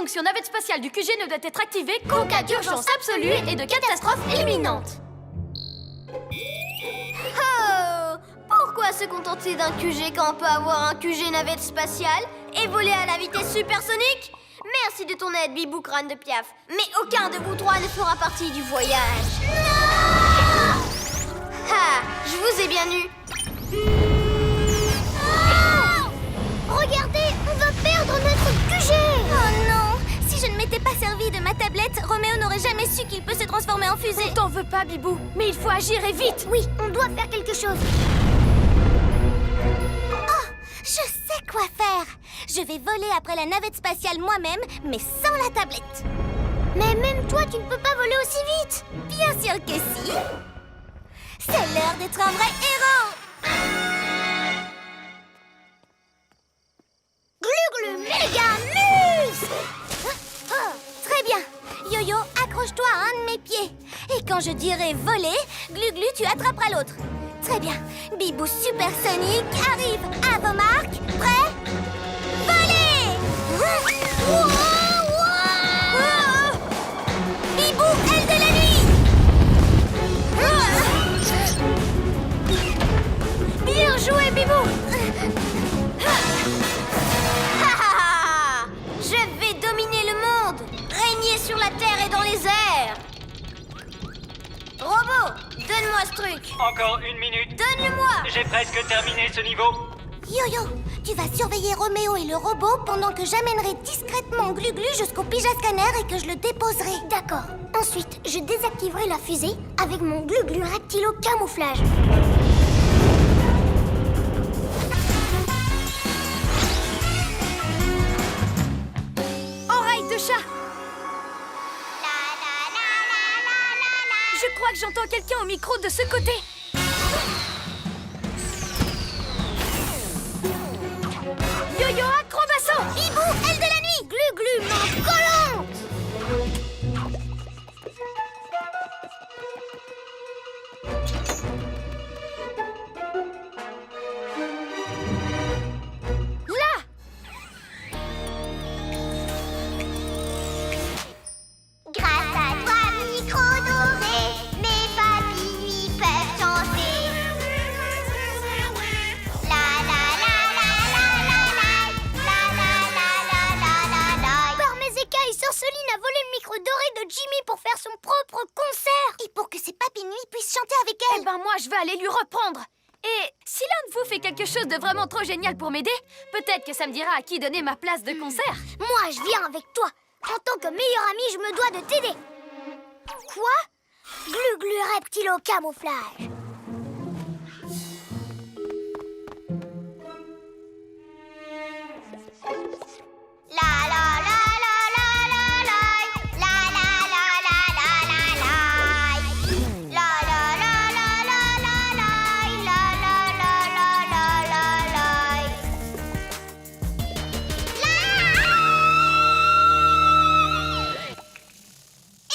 fonction navette spatiale du QG ne doit être activée qu'en cas d'urgence absolue et de catastrophe imminente. Oh! Pourquoi se contenter d'un QG quand on peut avoir un QG navette spatiale et voler à la vitesse supersonique? Merci de ton aide, Bibou Crâne de Piaf. Mais aucun de vous trois ne fera partie du voyage. Non! Ah! Je vous ai bien eu. Regardez, on va perdre notre QG! Oh non! Si je ne m'étais pas servi de ma tablette, Roméo n'aurait jamais su qu'il peut se transformer en fusée. On t'en veut pas, Bibou, mais il faut agir et vite. Oui, on doit faire quelque chose. Oh, je sais quoi faire! Je vais voler après la navette spatiale moi-même, mais sans la tablette. Mais même toi, tu ne peux pas voler aussi vite! Bien sûr que si! C'est l'heure d'être un vrai héros! Glu-glu méga muse! Très bien. Yo-Yo, accroche-toi à un de mes pieds. Et quand je dirai voler, Glu-glu, tu attraperas l'autre. Très bien. Bibou supersonique arrive. À vos marques. Prêt? Voler! Bibou, aile de la nuit! Bien joué, Bibou. Je vais dominer le monde, régner sur la terre et dans les airs. Robot, donne-moi ce truc. Encore 1 minute. Donne-le-moi. J'ai presque terminé ce niveau. Yo-Yo, tu vas surveiller Roméo et le robot pendant que j'amènerai discrètement Glu-Glu jusqu'au Pyja Scanner et que je le déposerai. D'accord. Ensuite, je désactiverai la fusée avec mon Glu-Glu reptilo camouflage. Oreille de chat. Je crois que j'entends quelqu'un au micro de ce côté. Yo-Yo acrobasso. Bibou, aile de la nuit! Glu-Glu, main collante! Là. Grâce à toi, micro doré, mes papilles peuvent chanter. La la la la la la la, la la la la la la. Parmez écailles, Sorceline a volé le micro doré de Jimmy pour faire son propre concert. Et pour que ses papilles puissent chanter avec elle. Eh ben moi, je vais aller lui reprendre. Et si l'un de vous fait quelque chose de vraiment trop génial pour m'aider, peut-être que ça me dira à qui donner ma place de concert. Moi, je viens avec toi. En tant que meilleur ami, je me dois de t'aider. Quoi? Glu-Glu reptilo camouflage. La la la la la la la. La la la la la la la. La la la la la la la. La la la la la la la.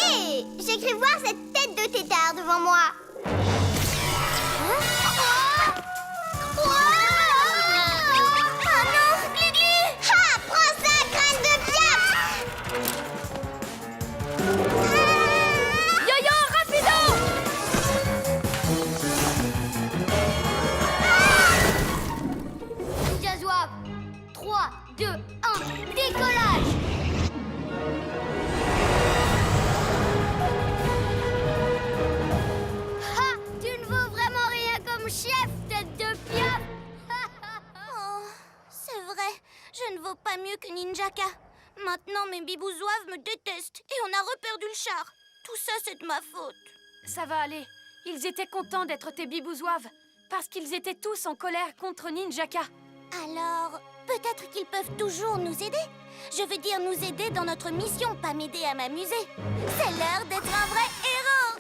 Hé, j'ai cru voir cette tête de tétard devant moi. Oh non, Glu-Glu! Ha! Prends ça, crâne de Piaf! Yo-Yo, rapido! Ninja Zouave. 3, 2, 1, décollage. Ha! Tu ne vaux vraiment rien comme chef, tête de Piaf. Oh, c'est vrai, je ne vaux pas mieux que Ninjaka. Maintenant, mes bibous zouaves me détestent et on a reperdu le char. Tout ça, c'est de ma faute. Ça va aller. Ils étaient contents d'être tes bibouzoives. Parce qu'ils étaient tous en colère contre Ninjaka. Alors, peut-être qu'ils peuvent toujours nous aider. Je veux dire nous aider dans notre mission, pas m'aider à m'amuser. C'est l'heure d'être un vrai héros.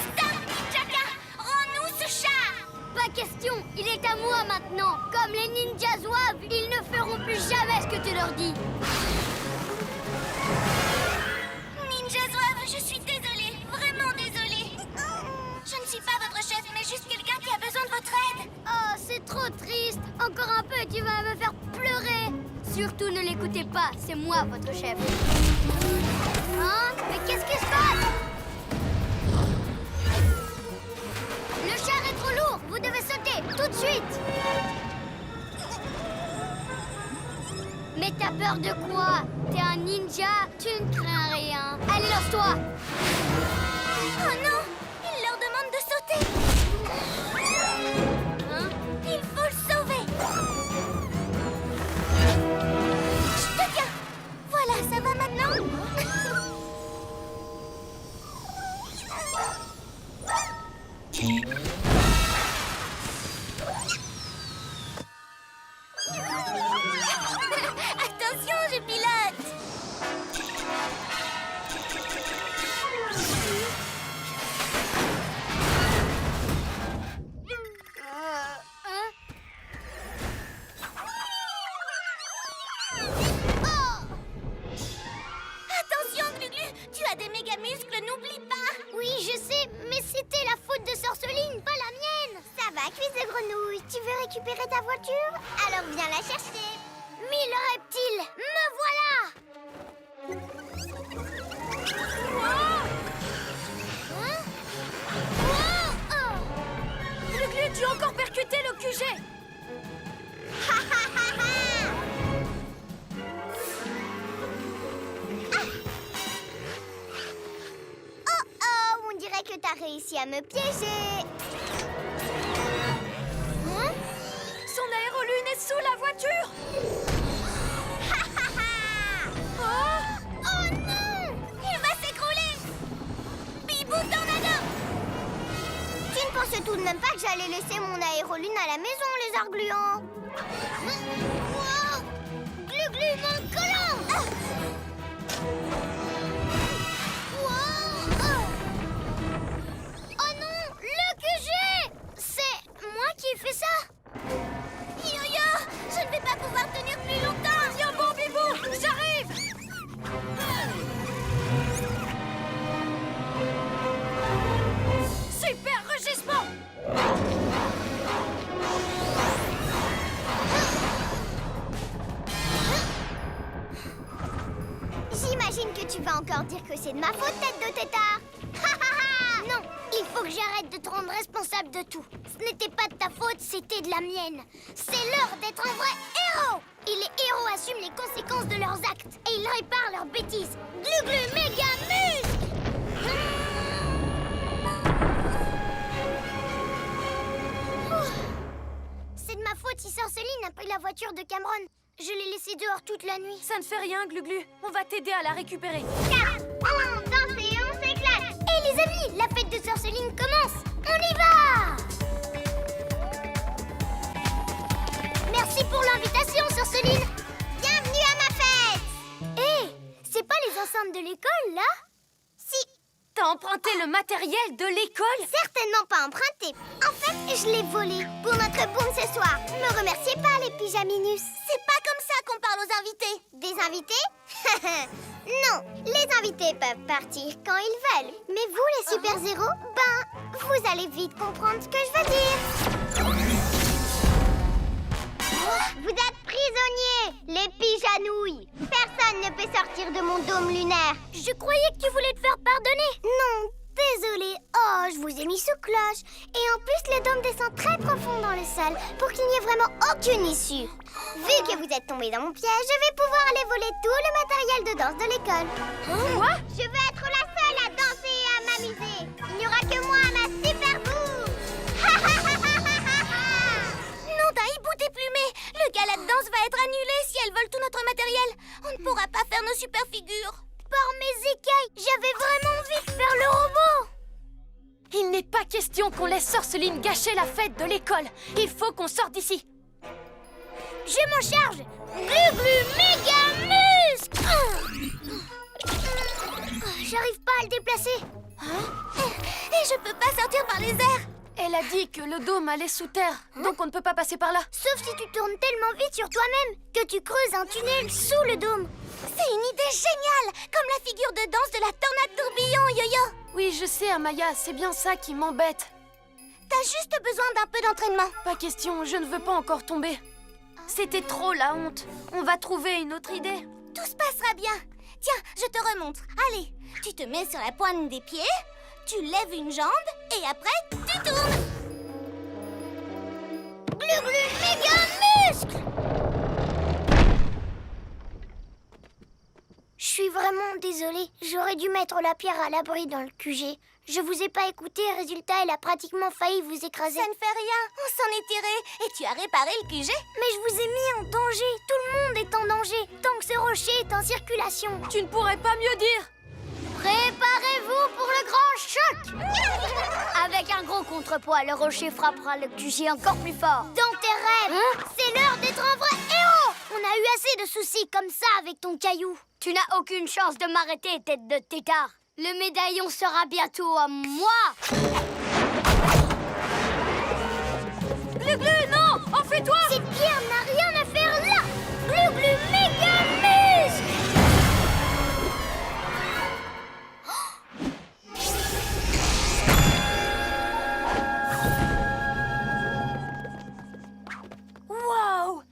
Stop, Ninjaka! Rends-nous ce char! Pas question, il est à moi maintenant. Comme les ninjas zouaves, ils ne feront plus jamais ce que tu leur dis. Ninja Zouave, je suis désolée, vraiment désolée. Je ne suis pas votre chef, mais juste quelqu'un qui a besoin triste. Encore un peu et tu vas me faire pleurer. Surtout ne l'écoutez pas, c'est moi votre chef. Hein? Mais qu'est-ce qui se passe? Le char est trop lourd, vous devez sauter, tout de suite. Mais t'as peur de quoi? T'es un ninja, tu ne crains rien. Allez, lance-toi. Oh non! Il leur demande de sauter! Hein? Il faut le sauver! Je te tiens! Voilà, ça va maintenant? Attention, je pilote! Hein? Attention, Gluglu! Tu as des méga muscles, n'oublie pas! Oui, je sais, mais c'était la faute de Sorceline, pas la mienne. Ça va, cuisse de grenouille. Tu veux récupérer ta voiture? Alors viens la chercher. Mille reptiles, me voilà. Hein? Wow! Oh! Gluglu, tu as encore percuté le QG. Oh oh, on dirait que t'as réussi à me piéger. Hein? Son aérolune est sous la voiture. Oh non! Il va s'écrouler! Bibou tornado! Tu ne pensais tout de même pas que j'allais laisser mon aérolune à la maison, les argulants? Wow! Glu-glu, mon collant! Wow! Oh non! Le QG! C'est moi qui ai fait ça? Yo-yo! Je ne vais pas pouvoir tenir plus longtemps! Viens bon, Bibou, j'arrive. Super rugissement. J'imagine que tu vas encore dire que c'est de ma faute, tête de tétard! Non, il faut que j'arrête de te rendre responsable de tout. Ce n'était pas de ta faute, c'était de la mienne. C'est l'heure d'être un vrai héros. Et les héros assument les conséquences de leurs actes. Et ils réparent leurs bêtises. Glu-glu, méga muscle! C'est de ma faute si Sorceline a pris la voiture de Cameron. Je l'ai laissée dehors toute la nuit. Ça ne fait rien, Gluglu. On va t'aider à la récupérer. 4, on danse et on s'éclate! Hé les amis, la fête de Sorceline commence. On y va! Merci pour l'invitation, Sorceline. Bienvenue à ma fête! Hé, c'est pas les enceintes de l'école, là? Si, T'as emprunté le matériel de l'école? certainement pas emprunté. En fait, je l'ai volé pour notre boom ce soir. Me remerciez pas, les pyjaminus. C'est pas comme ça qu'on parle aux invités. Des invités? Non, les invités peuvent partir quand ils veulent. Mais vous, les super-héros, vous allez vite comprendre ce que je veux dire. Vous êtes prisonniers, les pyjanouilles. Personne ne peut sortir de mon dôme lunaire. Je croyais que tu voulais te faire pardonner. Non, désolée. Oh, je vous ai mis sous cloche. Et en plus, le dôme descend très profond dans le sol pour qu'il n'y ait vraiment aucune issue. Vu que vous êtes tombés dans mon piège, je vais pouvoir aller voler tout le matériel de danse de l'école. Quoi? Je veux être la seule à danser et à m'amuser. Il n'y aura que moi à ma super boum. Non, d'un hibou déplumé. Le gala de danse va être annulé si elles volent tout notre matériel. On ne pourra pas faire nos super figures. Par mes écailles, j'avais vraiment envie de faire le robot. Il n'est pas question qu'on laisse Sorceline gâcher la fête de l'école. Il faut qu'on sorte d'ici. Je m'en charge. Glu-glu, méga muscle. J'arrive pas à le déplacer. Et je peux pas sortir par les airs. Elle a dit que le dôme allait sous terre, donc on ne peut pas passer par là. Sauf si tu tournes tellement vite sur toi-même que tu creuses un tunnel sous le dôme. C'est une idée géniale, comme la figure de danse de la tornade tourbillon, Yo-Yo. Oui, je sais, Amaya, c'est bien ça qui m'embête. T'as juste besoin d'un peu d'entraînement. Pas question, je ne veux pas encore tomber. C'était trop la honte. On va trouver une autre idée. Tout se passera bien. Tiens, je te remontre. Allez, tu te mets sur la pointe des pieds, tu lèves une jambe et après, tu tournes. Glu-glu, méga muscle! Je suis vraiment désolée. J'aurais dû mettre la pierre à l'abri dans le QG. Je vous ai pas écouté, résultat, elle a pratiquement failli vous écraser. Ça ne fait rien, on s'en est tiré et tu as réparé le QG. Mais je vous ai mis en danger. Tout le monde est en danger tant que ce rocher est en circulation. Tu ne pourrais pas mieux dire. Préparez-vous pour le grand choc. Avec un gros contrepoids, le rocher frappera le QG encore plus fort. Dans tes rêves, c'est l'heure d'être un vrai héros. On a eu assez de soucis comme ça avec ton caillou. Tu n'as aucune chance de m'arrêter, tête de tétard. Le médaillon sera bientôt à moi. Glu-glu, non! Enfais-toi! Cette pierre n'a rien à faire là. Glu-glu méga muscle. Waouh!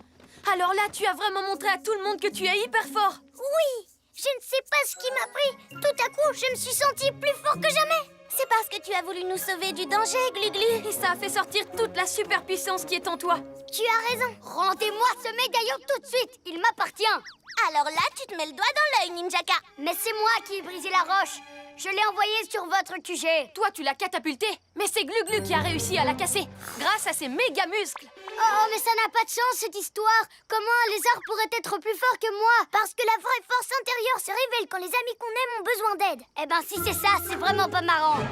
Alors là, tu as vraiment montré à tout le monde que tu es hyper fort. Oui, je ne sais pas ce qui m'a pris. Tout à coup, je me suis sentie plus fort que jamais. C'est parce que tu as voulu nous sauver du danger, Glu-glu. Et ça a fait sortir toute la superpuissance qui est en toi. Tu as raison. Rendez-moi ce médaillon tout de suite. Il m'appartient. Alors là, tu te mets le doigt dans l'œil, Ninjaka. Mais c'est moi qui ai brisé la roche. Je l'ai envoyée sur votre QG. Toi, tu l'as catapultée, mais c'est Glu-glu qui a réussi à la casser, grâce à ses méga muscles. Oh, mais ça n'a pas de sens, cette histoire. Comment un lézard pourrait être plus fort que moi? Parce que la vraie force intérieure se révèle quand les amis qu'on aime ont besoin d'aide. Eh ben, si c'est ça, c'est vraiment pas marrant.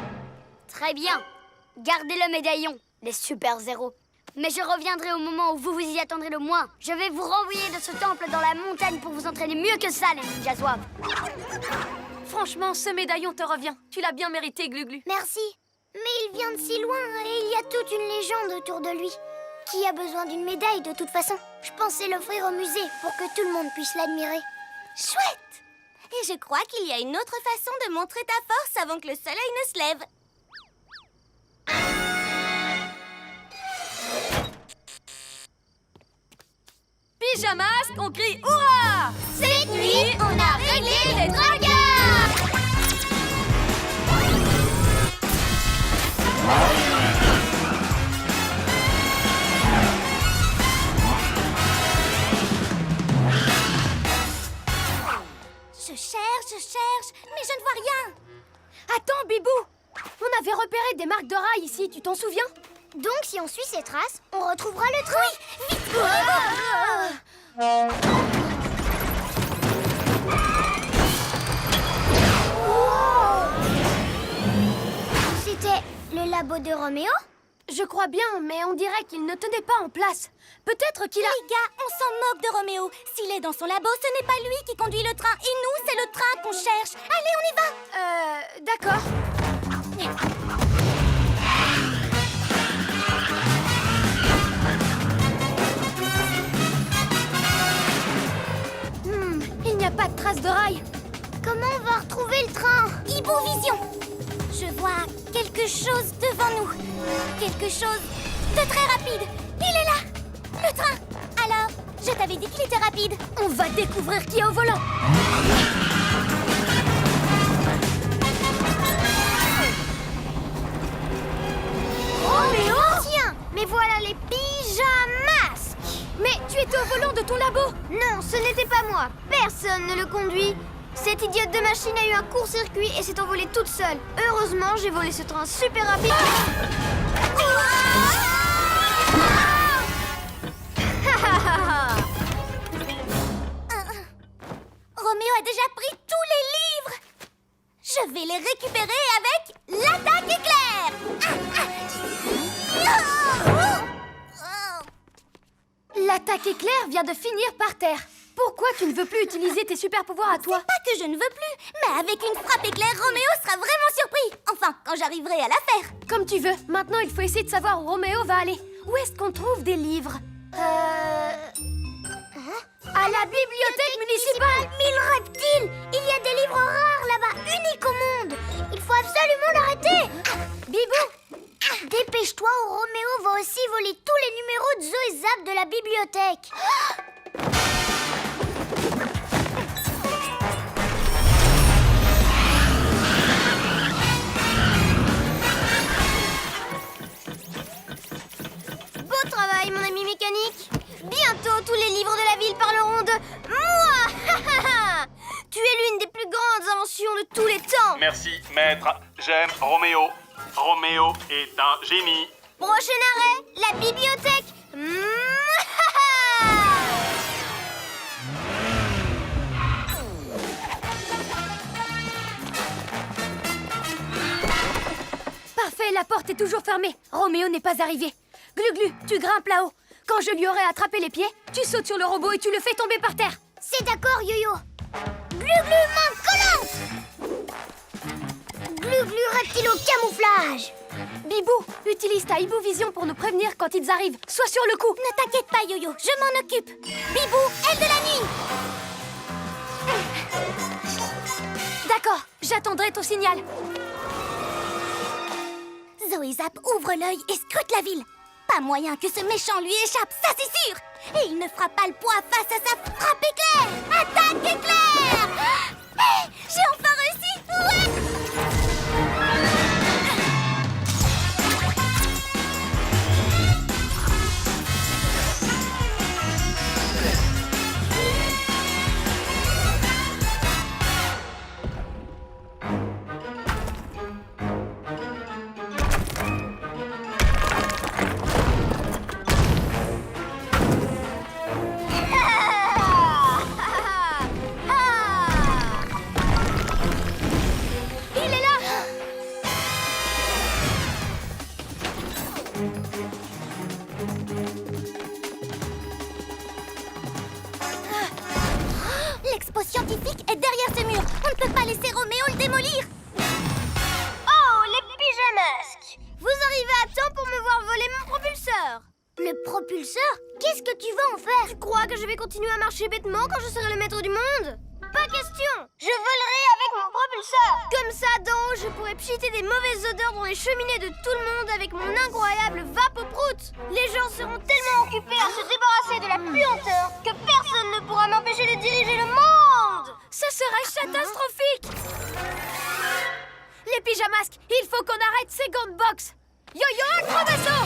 Très bien. Gardez le médaillon, les super zéros. Mais je reviendrai au moment où vous vous y attendrez le moins. Je vais vous renvoyer de ce temple dans la montagne pour vous entraîner mieux que ça, les ninjas zouaves. Franchement, ce médaillon te revient. Tu l'as bien mérité, Glu-glu. Merci. Mais il vient de si loin et il y a toute une légende autour de lui. Qui a besoin d'une médaille de toute façon? Je pensais l'offrir au musée pour que tout le monde puisse l'admirer. Chouette! Et je crois qu'il y a une autre façon de montrer ta force avant que le soleil ne se lève. Pyjamas, on crie hurrah! Cette nuit, on a réglé les dragards! Je cherche, mais je ne vois rien. Attends, Bibou! On avait repéré des marques de rails ici, tu t'en souviens? Donc, si on suit ces traces, on retrouvera le train. Oui, vite! C'était le labo de Roméo? Je crois bien, mais on dirait qu'il ne tenait pas en place. Peut-être qu'il a... Les gars, on s'en moque de Roméo. S'il est dans son labo, ce n'est pas lui qui conduit le train. Et nous, c'est le train qu'on cherche. Allez, on y va. D'accord. Il n'y a pas de trace de rail. Comment on va retrouver le train? Hibou-vision. Je vois quelque chose devant nous. Quelque chose de très rapide. Il est là. Le train. Alors, je t'avais dit qu'il était rapide. On va découvrir qui est au volant. Roméo? Tiens, mais voilà les pyjamas. Mais tu étais au volant de ton labo. Non, ce n'était pas moi. Personne ne le conduit. Cette idiote de machine a eu un court-circuit et s'est envolée toute seule. Heureusement, j'ai volé ce train super rapide. Roméo a déjà pris tous les livres. Je vais les récupérer avec l'attaque éclair. L'attaque éclair vient de finir par terre. Pourquoi tu ne veux plus utiliser tes super pouvoirs à toi? Pas que je ne veux plus, mais avec une frappe éclair, Roméo sera vraiment surpris. Enfin, quand j'arriverai à la faire. Comme tu veux. Maintenant, il faut essayer de savoir où Roméo va aller. Où est-ce qu'on trouve des livres? À la bibliothèque municipale. Mille reptiles! Il y a des livres rares là-bas, uniques au monde. Il faut absolument l'arrêter. Bibou! Dépêche-toi, aussi volé tous les numéros de Zo et Zap de la bibliothèque. Beau travail, mon ami mécanique. Bientôt, tous les livres de la ville parleront de moi. Tu es l'une des plus grandes inventions de tous les temps. Merci, maître. J'aime Roméo. Roméo est un génie. Prochain arrêt, la bibliothèque. Parfait, la porte est toujours fermée. Roméo n'est pas arrivé. Glu-Glu, tu grimpes là-haut. Quand je lui aurai attrapé les pieds, tu sautes sur le robot et tu le fais tomber par terre. C'est d'accord, Yo-Yo. Glu-Glu, main collante. Glu-Glu, reptile au camouflage. Bibou, utilise ta Hibou-vision pour nous prévenir quand ils arrivent. Sois sur le coup. Ne t'inquiète pas, Yo-Yo, je m'en occupe. Bibou, aile de la nuit. D'accord, j'attendrai ton signal. Zo et Zap ouvre l'œil et scrute la ville. Pas moyen que ce méchant lui échappe, ça c'est sûr. Et il ne fera pas le poids face à sa frappe éclair. Attaque éclair. Hé, j'ai enfin réussi. Ouais. L'expo scientifique est derrière ce mur. On ne peut pas laisser Roméo le démolir. Oh, les pyjamasques. Vous arrivez à temps pour me voir voler mon propulseur. Le propulseur? Qu'est-ce que tu vas en faire? Tu crois que je vais continuer à marcher bêtement quand je serai le maître du monde? Pas question. Je volerai avec mon propulseur. Comme ça, d'en haut, je pourrai pchiter des mauvaises odeurs dans les cheminées de tout le monde avec mon incroyable vapoprout. Les gens seront tellement occupés à se débarrasser de la puanteur que personne ne pourra m'empêcher de diriger le monde. Ce serait catastrophique. Les pyjamasques, il faut qu'on arrête ces gants de boxe. Yo-Yo, acrobasso.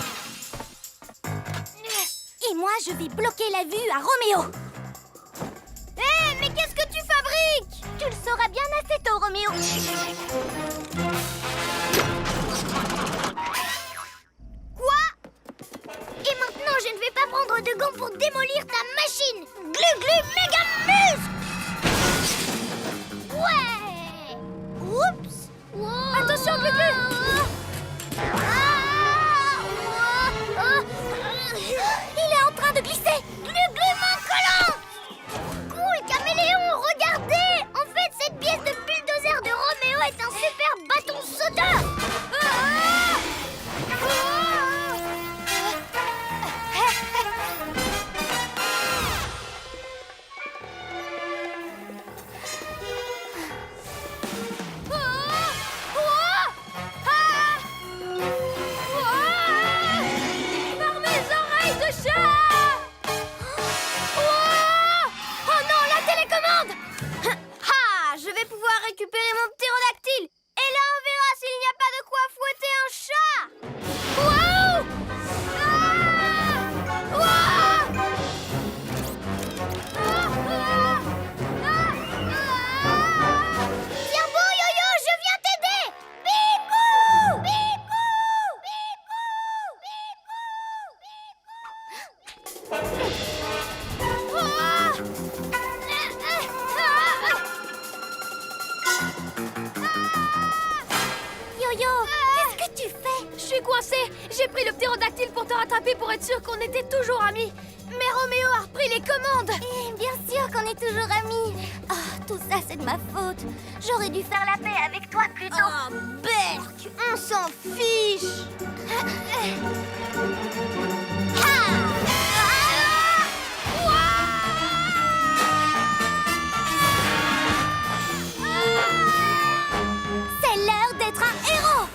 Et moi, je vais bloquer la vue à Roméo. Hé, mais qu'est-ce que tu fabriques? Tu le sauras bien assez tôt, Roméo. Quoi? Et maintenant, je ne vais pas prendre de gants pour démolir ta machine. Glu-Glu méga muscle. Ouais. Oups. Wow. Attention, Glu-Glu. Il est en train de glisser. Glu-Glu main collante. Cool, caméléon, regardez. En fait, cette pièce de bulldozer de Roméo est un super bâton sauteur. Par mes oreilles de chat. Oh non, la télécommande. Ah, je vais pouvoir récupérer mon ptérodactyle. Et là, on verra s'il n'y a pas de quoi fouetter un chat. Wow. Tiens bon, Yo-Yo, je viens t'aider. Bibou. Bibou. Yo-Yo, qu'est-ce que tu fais? Je suis coincée. J'ai pris le ptérodactyle pour te rattraper pour être sûr qu'on était toujours amis. Mais Roméo a repris les commandes. Eh, bien sûr qu'on est toujours amis. Oh, tout ça, c'est de ma faute. J'aurais dû faire la paix avec toi plus tôt. Oh, Berk, on s'en fiche. C'est l'heure d'être un héros.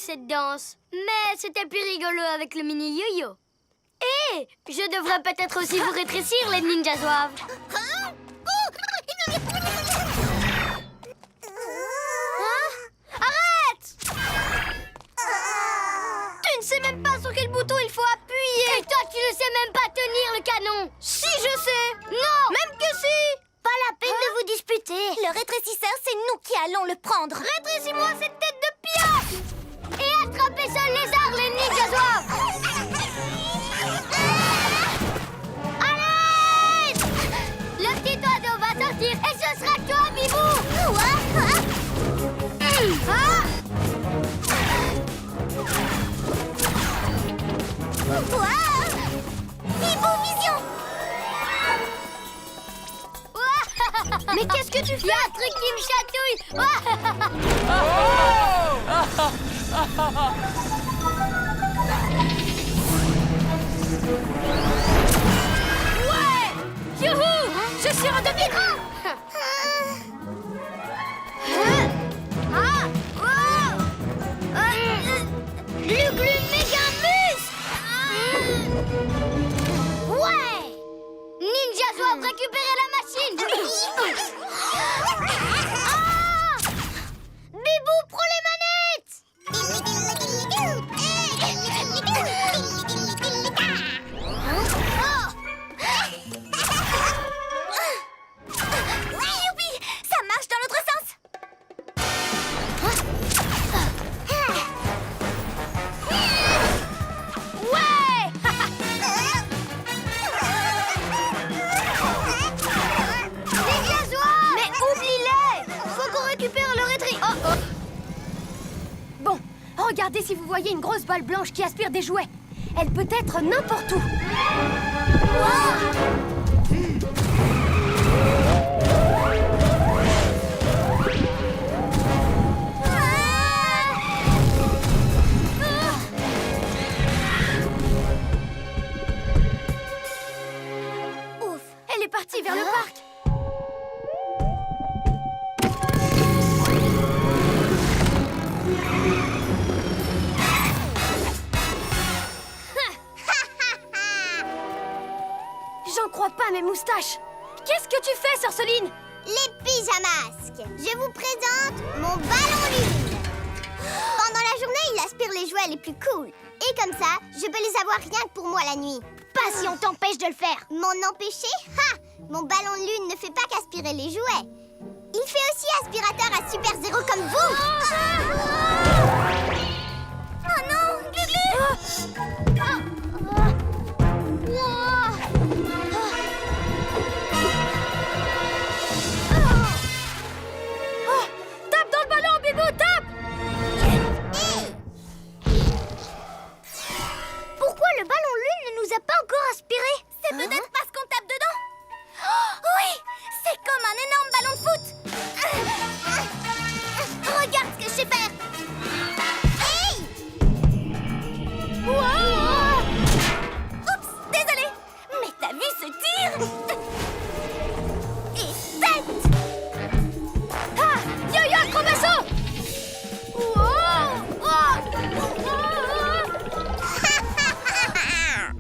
cette danse. Mais c'était plus rigolo avec le mini yo-yo. Et je devrais peut-être aussi vous rétrécir, les ninjas zouaves. Hein? Arrête! Tu ne sais même pas sur quel bouton il faut appuyer. Et toi, tu ne sais même pas tenir le canon. Si, je sais. Non, même que si. Pas la peine de vous disputer. Le rétrécisseur, c'est nous qui allons le prendre. Rétrécis-moi cette tête de piaf. Et attrapez ce lézard, les ninjas zouaves. Allez! Le petit oiseau va sortir et ce sera toi, Bibou. Bibou Vision. Mais qu'est-ce que tu fais? Il y a un truc qui me chatouille. Ouais! Youhou! Je suis redevenu grand! Glu-glu méga muscle. Ouais! Ninja doivent récupérer la machine. Bibou, prends les manettes. Youpi! Ça marche dans l'autre sens. Ouais! Ninja zouaves! Mais oublie-les! Faut qu'on récupère le rétri. Oh oh! Bon, regardez si vous voyez une grosse balle blanche qui aspire des jouets. Elle peut être n'importe où. Ouf, elle est partie vers le parc. J'en crois pas mes moustaches. Qu'est-ce que tu fais, Sorceline? Les pyjamasques. Je vous présente mon ballon lune. Pendant la journée, il aspire les jouets les plus cool. Et comme ça, je peux les avoir rien que pour moi la nuit. Pas si on t'empêche de le faire. M'en empêcher? Ha! Mon ballon lune ne fait pas qu'aspirer les jouets. Il fait aussi aspirateur à super zéro comme vous. Oh non, Glu-Glu! Oh, tape dans le ballon, Bibou, tape! Pourquoi le ballon lune ne nous a pas encore aspiré? C'est peut-être parce qu'on tape dedans. Oh, oui, c'est comme un énorme ballon de foot. Regarde ce que je sais faire. Hey! Wow! Oups, désolé. Mais t'as vu ce tir? Et 7! Ah! Yo-yo acrobasso!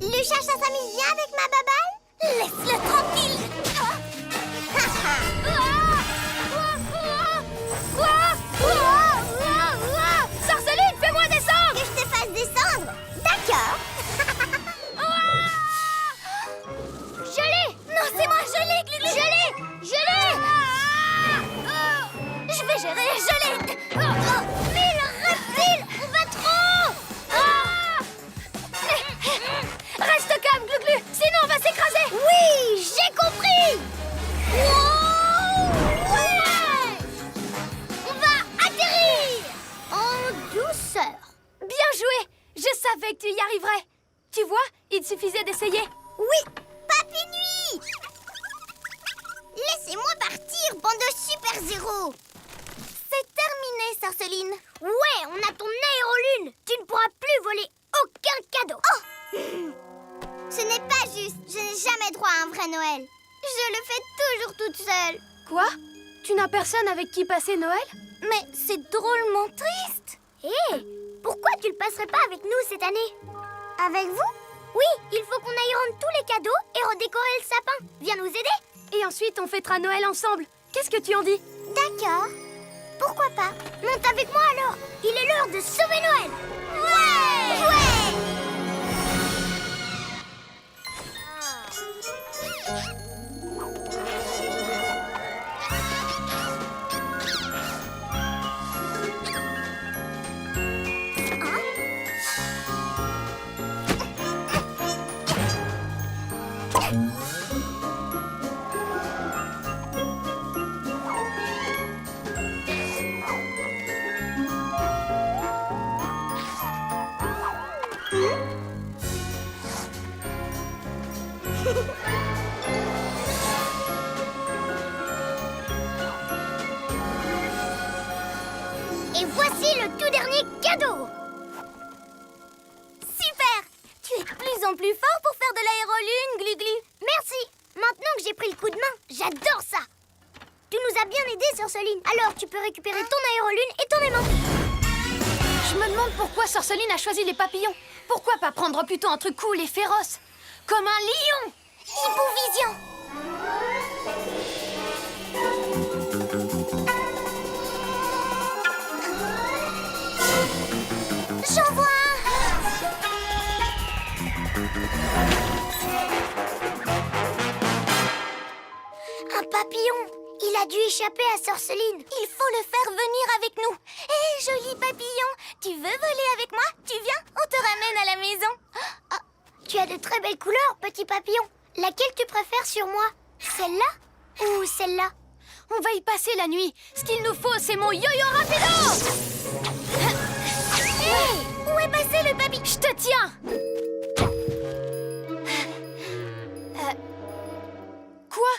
Le chat, ça s'amuse bien avec ma baballe? Laisse-le tranquille. Sorceline, fais-moi descendre! Que je te fasse descendre? D'accord. Je l'ai! Non, c'est moi, je l'ai, Glu-Glu. Je l'ai! Je l'ai! Je vais gérer, je l'ai. Mais le reptile! On va trop! Reste calme, Glu-Glu, sinon on va s'écraser! Oui, j'ai compris! Wow! Ouais! On va atterrir! En douceur. Bien joué! Je savais que tu y arriverais! Tu vois, il suffisait d'essayer. Oui, Papy Nuit. Laissez-moi partir, bande de super-zéros. C'est terminé, Sorceline. Ouais, on a ton aérolune! Tu ne pourras plus voler aucun cadeau! Oh! Ce n'est pas juste. Je n'ai jamais droit à un vrai Noël. Je le fais toujours toute seule. Quoi? Tu n'as personne avec qui passer Noël? Mais c'est drôlement triste. Hé! pourquoi tu le passerais pas avec nous cette année? Avec vous? Oui, il faut qu'on aille rendre tous les cadeaux et redécorer le sapin. Viens nous aider. Et ensuite, on fêtera Noël ensemble. Qu'est-ce que tu en dis? D'accord. Pourquoi pas? Monte avec moi alors. Il est l'heure de sauver Noël. Ouais! Ouais! Et voici le tout dernier cadeau. Super! Tu es de plus en plus fort pour faire de l'aérolune, Glu-Glu. Merci. Maintenant que j'ai pris le coup de main, j'adore ça. Tu nous as bien aidés, Sorceline. Alors tu peux récupérer ton aérolune et ton aimant. Je me demande pourquoi Sorceline a choisi les papillons. Pourquoi pas prendre plutôt un truc cool et féroce? Comme un lion! Hippovision. J'en vois un papillon. Il a dû échapper à Sorceline. Il faut le faire venir avec nous. Hé, joli papillon, tu veux voler avec moi? Tu viens? On te ramène à la maison. Ah, tu as de très belles couleurs, petit papillon. Laquelle tu préfères sur moi? Celle-là ou celle-là? On va y passer la nuit. Ce qu'il nous faut, c'est mon yo-yo rapido! Hé, où est passé le papillon? Je te tiens! Quoi?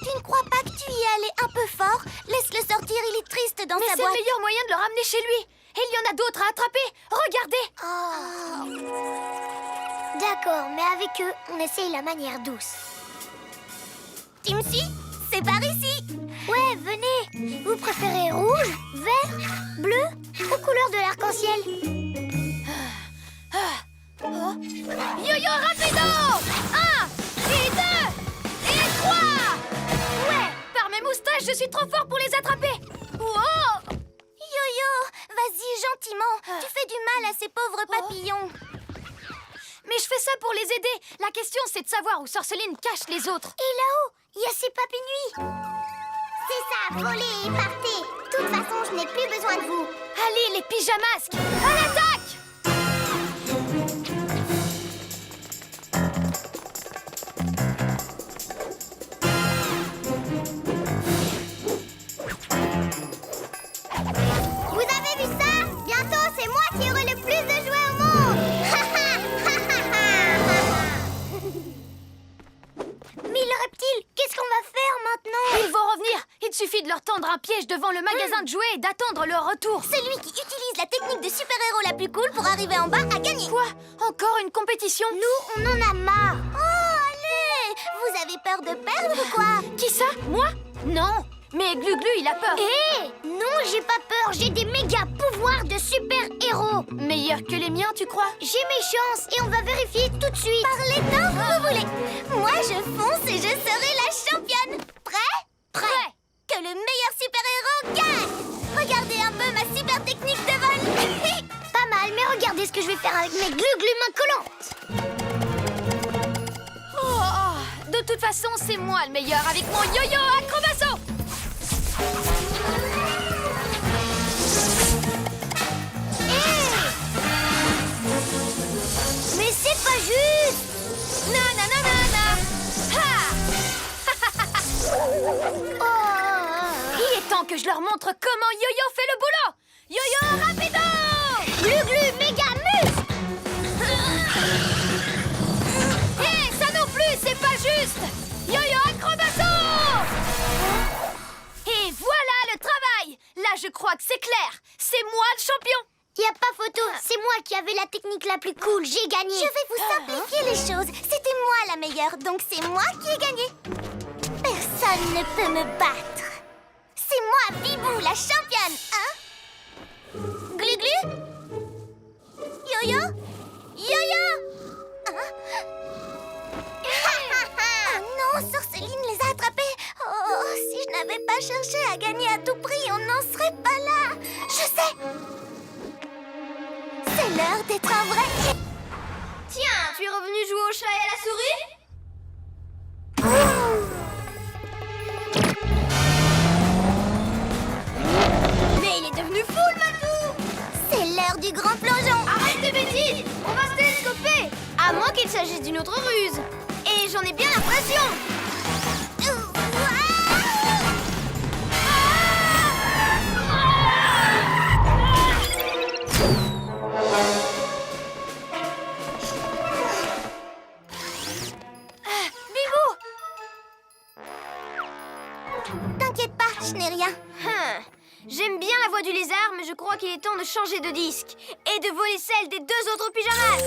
Tu ne crois pas que tu y es allé un peu fort? Laisse-le sortir, il est triste dans Mais sa c'est le boîte. meilleur moyen de le ramener chez lui. Et il y en a d'autres à attraper. Regardez! D'accord, mais avec eux, on essaye la manière douce. Timsy, c'est par ici. Ouais, venez. Vous préférez rouge, vert, bleu ou couleur de l'arc-en-ciel? Yo-yo rapido! 1 et 2 et 3! Ouais! Par mes moustaches, je suis trop fort pour les attraper! Wow! Yo-yo, vas-y gentiment. Tu fais du mal à ces pauvres papillons. Mais je fais ça pour les aider. La question, c'est de savoir où Sorceline cache les autres. Et là-haut, il y a ces papinuits. C'est ça, volez et partez. De toute façon, je n'ai plus besoin de vous. Allez, les pyjamasques! À l'attaque! Vous avez vu ça? Bientôt, c'est moi qui aurai le plus de jouets au monde. Mais le reptile, qu'est-ce qu'on va faire maintenant? Ils vont revenir. Il suffit de leur tendre un piège devant le magasin de jouets et d'attendre leur retour. Celui qui utilise la technique de super-héros la plus cool pour arriver en bas a gagné. Quoi? Encore une compétition? Nous, on en a marre. Oh, allez! Vous avez peur de perdre ou quoi? Qui ça? Moi? Non. Mais Glu-Glu, il a peur. Hé! Non, j'ai pas peur. J'ai des méga pouvoirs de super-héros. Meilleur que les miens, tu crois? J'ai mes chances et on va vérifier tout de suite. Parlez tant que vous voulez. Moi, je fonce et je serai la championne. Prêt? Prêt. Que le meilleur super-héros gagne. Regardez un peu ma super technique de vol. Pas mal, mais regardez ce que je vais faire avec mes Glu-Glu mains collantes. Oh, de toute façon, c'est moi le meilleur avec mon yo-yo acrobasso. Mais c'est pas juste. Nananana. Il est temps que je leur montre comment Yo-Yo fait le boulot. Yo-Yo rapido. Glu-Glu méga muscle. Hé, ça non plus, c'est pas juste. Yo-Yo acrobasso. Et voilà le travail. Là, je crois que c'est clair. C'est moi le champion. Y a pas photo, c'est moi qui avais la technique la plus cool, j'ai gagné. Je vais vous simplifier les choses. C'était moi la meilleure, donc c'est moi qui ai gagné. Personne ne peut me battre. C'est moi, Bibou, la championne, hein? Glu-Glu? Yo-Yo? Yo-Yo? Hein? Oh non, Sorceline les a attrapés. Oh, si je n'avais pas cherché à gagner à tout prix, on n'en serait pas là. Je sais. C'est l'heure d'être un vrai. Tiens, tu es revenu jouer au chat et à la souris? Mais il est devenu fou, le matou! C'est l'heure du grand plongeon. Arrête tes bêtises! On va se télescoper! À moins qu'il s'agisse d'une autre ruse. Et j'en ai bien l'impression! T'inquiète pas, je n'ai rien. J'aime bien la voix du lézard, mais je crois qu'il est temps de changer de disque et de voler celle des deux autres pyjamas.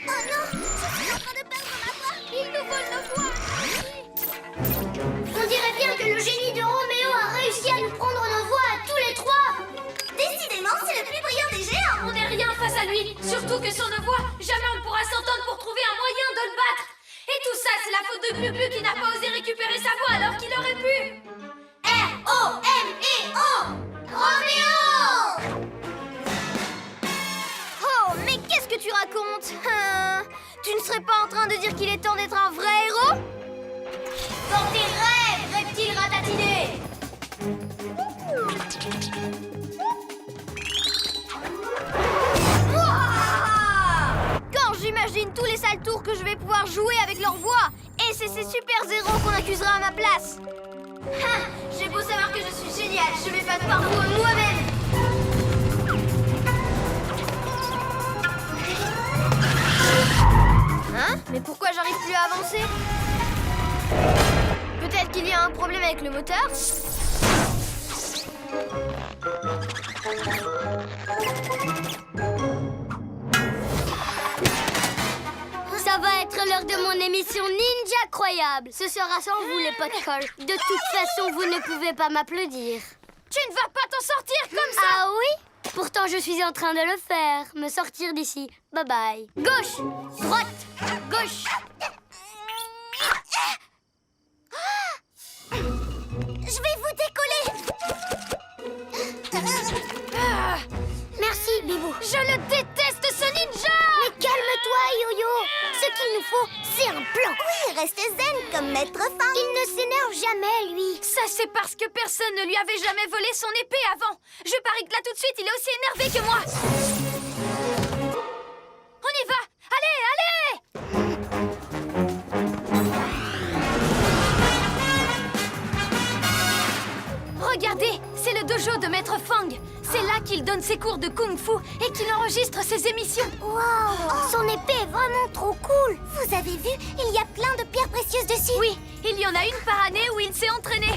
Oh non, je suis en train de perdre ma voix. Il nous vole nos voix. On dirait bien que le génie de Roméo a réussi à nous prendre nos voix à tous les trois. Décidément, c'est le plus brillant des géants. On n'est rien face à lui, surtout que sans nos voix, jamais on ne pourra s'entendre pour trouver un moyen de le battre. Et tout ça, c'est la faute de Glu-Glu qui n'a pas osé récupérer sa voix alors qu'il aurait pu. R-O-M-E-O Roméo! Oh, mais qu'est-ce que tu racontes? Tu ne serais pas en train de dire qu'il est temps d'être un vrai héros? Dans tes rêves, reptile ratatiné! Ouah! Quand j'imagine tous les sales tours que je vais pouvoir jouer avec leur voix, et c'est ces super héros qu'on accusera à ma place. J'ai beau savoir que je suis géniale, je vais pas par moi-même. Hein? Mais pourquoi j'arrive plus à avancer? Peut-être qu'il y a un problème avec le moteur? Ça va être l'heure de mon émission Ninja Croyable. Ce sera sans vous, les podcasts. De toute façon, vous ne pouvez pas m'applaudir. Tu ne vas pas t'en sortir comme ça! Ah oui? Pourtant, je suis en train de le faire. Me sortir d'ici. Bye bye. Gauche, droite, gauche. Je vais vous décoller. Merci, Bibou. Je le déteste, ce ninja! Mais calme-toi, Yo-Yo. Ce qu'il nous faut, c'est un plan. Oui, restez zen comme Maître Fang. Il ne s'énerve jamais, lui. Ça, c'est parce que personne ne lui avait jamais volé son épée avant. Je parie que là, tout de suite, il est aussi énervé que moi. On y va! Allez, allez! Regardez, c'est le dojo de Maître Fang. C'est là qu'il donne ses cours de kung-fu et qu'il enregistre ses émissions. Wow, son épée est vraiment trop cool. Vous avez vu, il y a plein de pierres précieuses dessus. Oui, il y en a une par année où il s'est entraîné.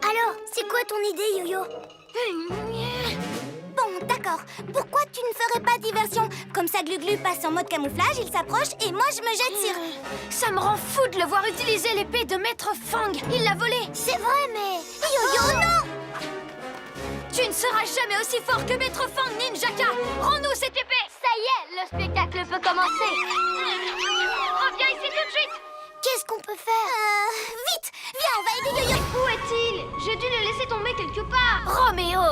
Alors, c'est quoi ton idée, Yo-Yo? Bon, d'accord. Pourquoi tu ne ferais pas diversion? Comme ça, Glu-Glu passe en mode camouflage, il s'approche et moi, je me jette sur... Ça me rend fou de le voir utiliser l'épée de Maître Fang. Il l'a volée. C'est vrai, mais... Yo-Yo, non! Tu ne seras jamais aussi fort que Maître Fang, Ninjaka. Rends-nous cette épée. Ça y est, le spectacle peut commencer. Reviens ici tout de suite. Qu'est-ce qu'on peut faire? Vite! Viens, on va aider Yo-Yo! Où est-il? J'ai dû le laisser tomber quelque part. Roméo.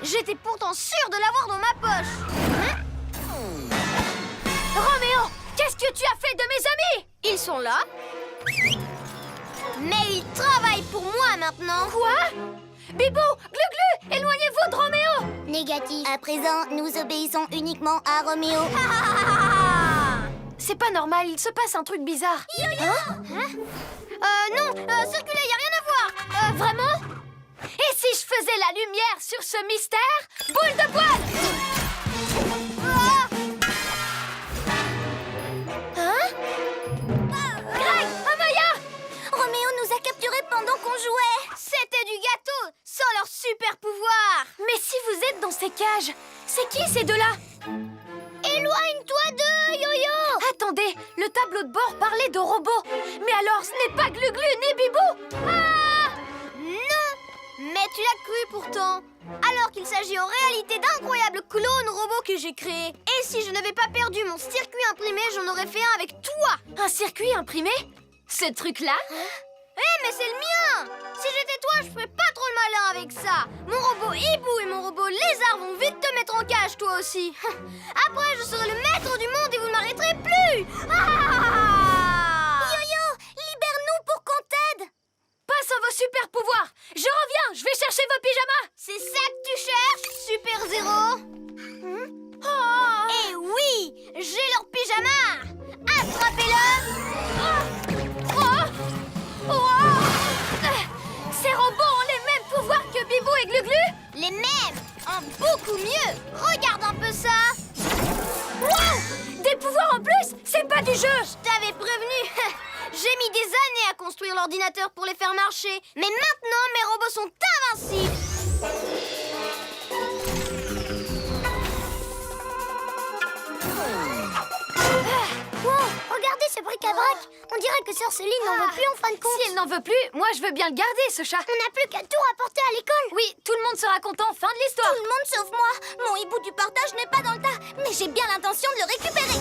J'étais pourtant sûre de l'avoir dans ma poche. Roméo, qu'est-ce que tu as fait de mes amis? Ils sont là. Mais ils travaillent pour moi maintenant. Quoi? Bibou, Glu-Glu, éloignez-vous de Roméo. Négatif. À présent, nous obéissons uniquement à Roméo. C'est pas normal, il se passe un truc bizarre. Non, circuler, y a rien à voir. Vraiment? Et si je faisais la lumière sur ce mystère? Boule de poil! Greg, Amaya! Roméo nous a capturés pendant qu'on jouait. qui ces deux-là? Éloigne-toi d'eux, Yo-Yo! Attendez, le tableau de bord parlait de robots. Mais alors, ce n'est pas Glu-Glu ni Bibou. Ah! Non! Mais tu l'as cru pourtant! Alors qu'il s'agit en réalité d'incroyables clones robots que j'ai créés. Et si je n'avais pas perdu mon circuit imprimé, j'en aurais fait un avec toi! Un circuit imprimé? Ce truc-là? Mais c'est le mien! Si j'étais toi, je ferais pas trop le malin avec ça! Mon robot hibou et mon robot lézard vont vite te mettre en cage, toi aussi! Après, je serai le maître du monde et vous ne m'arrêterez plus! Ah! Yo-Yo, libère-nous pour qu'on t'aide. Pas sans vos super pouvoirs. Je reviens, je vais chercher vos pyjamas. C'est ça que tu cherches, Super Zéro? Oh! Eh oui! J'ai leur pyjama! Attrapez-le! Ces robots ont les mêmes pouvoirs que Bibou et Glu-Glu? Les mêmes! En beaucoup mieux! Regarde un peu ça! Wow! Des pouvoirs en plus? C'est pas du jeu! Je t'avais prévenu! J'ai mis des années à construire l'ordinateur pour les faire marcher. Mais maintenant, mes robots sont invincibles! Wow, regardez ce bric-à-brac. On dirait que Sœur Céline n'en veut plus en fin de compte. Si elle n'en veut plus, moi je veux bien le garder, ce chat. On n'a plus qu'à tout rapporter à l'école. Oui, tout le monde sera content, fin de l'histoire. Tout le monde sauf moi. Mon hibou du partage n'est pas dans le tas, mais j'ai bien l'intention de le récupérer.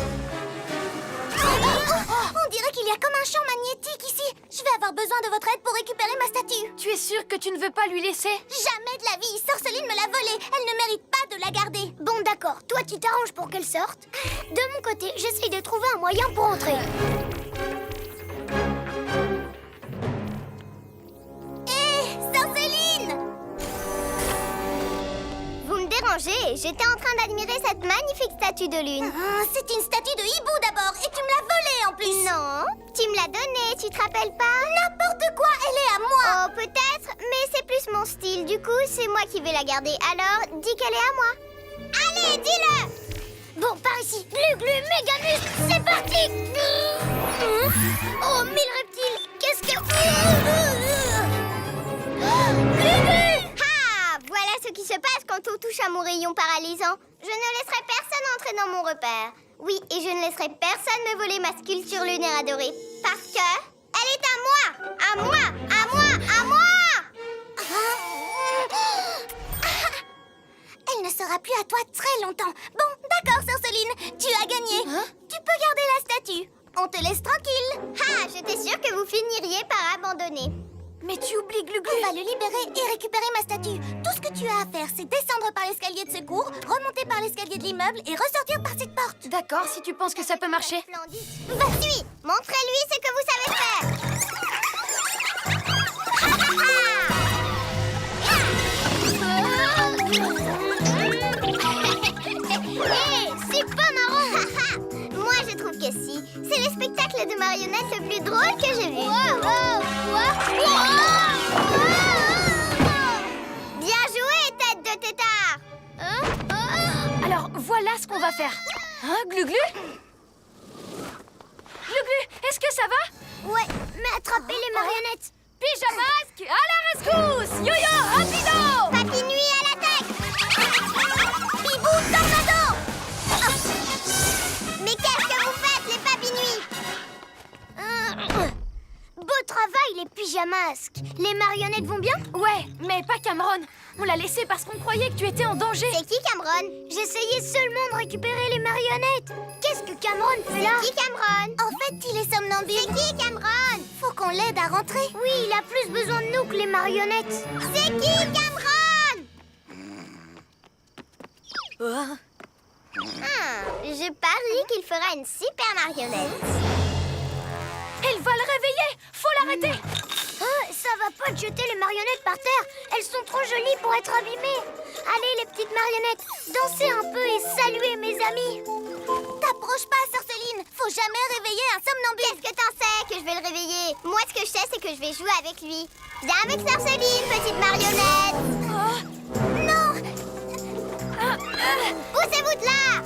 On dirait qu'il y a comme un champ magnétique ici. Je vais avoir besoin de votre aide pour récupérer ma statue. Tu es sûre que tu ne veux pas lui laisser? Jamais de la vie. Sœur Céline me l'a volée. Elle ne mérite pas de la garder. Bon, d'accord. Toi, tu t'arranges pour qu'elle sorte. De mon côté, j'essaye de trouver un moyen pour entrer. Hé, Sœur Céline! Vous me dérangez, j'étais en train d'admirer cette magnifique statue de lune. C'est une statue de hibou d'abord, et tu me l'as volée en plus. Non, tu me l'as donnée, tu te rappelles pas? N'importe quoi, elle est à moi. Oh, peut-être, mais c'est plus mon style. Du coup, c'est moi qui vais la garder. Alors, dis qu'elle est à moi. Allez, dis-le! Bon, par ici. Glu-Glu, Méganus, c'est parti. Oh, mille reptiles, qu'est-ce que... Glu-Glu! Ah, voilà ce qui se passe quand on touche à mon rayon paralysant. Je ne laisserai personne entrer dans mon repère. Oui, et je ne laisserai personne me voler ma sculpture lunaire adorée. Parce que elle est à moi! À moi! À moi! À moi! Elle ne sera plus à toi très longtemps. Bon, d'accord, Sœur Céline, tu as gagné. Tu peux garder la statue. On te laisse tranquille. Ah, j'étais sûre que vous finiriez par abandonner. Mais tu oublies Glu-Glu. On va le libérer et récupérer ma statue. Tout ce que tu as à faire, c'est descendre par l'escalier de secours, remonter par l'escalier de l'immeuble et ressortir par cette porte. D'accord, si tu penses que ça peut marcher. Splendide. Vas-y, montrez-lui ce que vous savez faire. Hé, c'est pas marrant. Moi, je trouve que si. C'est le spectacle de marionnettes le plus drôle que j'ai vu. Bien joué, tête de tétard. Alors, voilà ce qu'on va faire. Hein, Glu-Glu? Glu-Glu, est-ce que ça va? Ouais, mais attrapez les marionnettes. Pyjamasque, à la rescousse! Yo-yo, rapido! Papy Nuit à l'attaque. Bibou, tornado! Mais qu'est-ce que vous faites, les Papy Nuit? Beau travail, les pyjamasques. Les marionnettes vont bien? Ouais, mais pas Cameron. On l'a laissé parce qu'on croyait que tu étais en danger. C'est qui, Cameron? J'essayais seulement de récupérer les marionnettes. Qu'est-ce que Cameron fait là? C'est qui, Cameron? En fait, il est somnambule. C'est qui, Cameron? Faut qu'on l'aide à rentrer. Oui, il a plus besoin de nous que les marionnettes. C'est qui, Cameron? Je parie qu'il fera une super marionnette. Elle va le réveiller. Faut l'arrêter. Ça va pas de jeter les marionnettes par terre. Elles sont trop jolies pour être abîmées. Allez, les petites marionnettes, dansez un peu et saluez mes amis. T'approches pas, Sœur Céline. Faut jamais réveiller un somnambule. Qu'est-ce que t'en sais que je vais le réveiller? Moi, ce que je sais, c'est que je vais jouer avec lui. Viens avec Sœur Céline, petite marionnette. Non! Poussez-vous de là.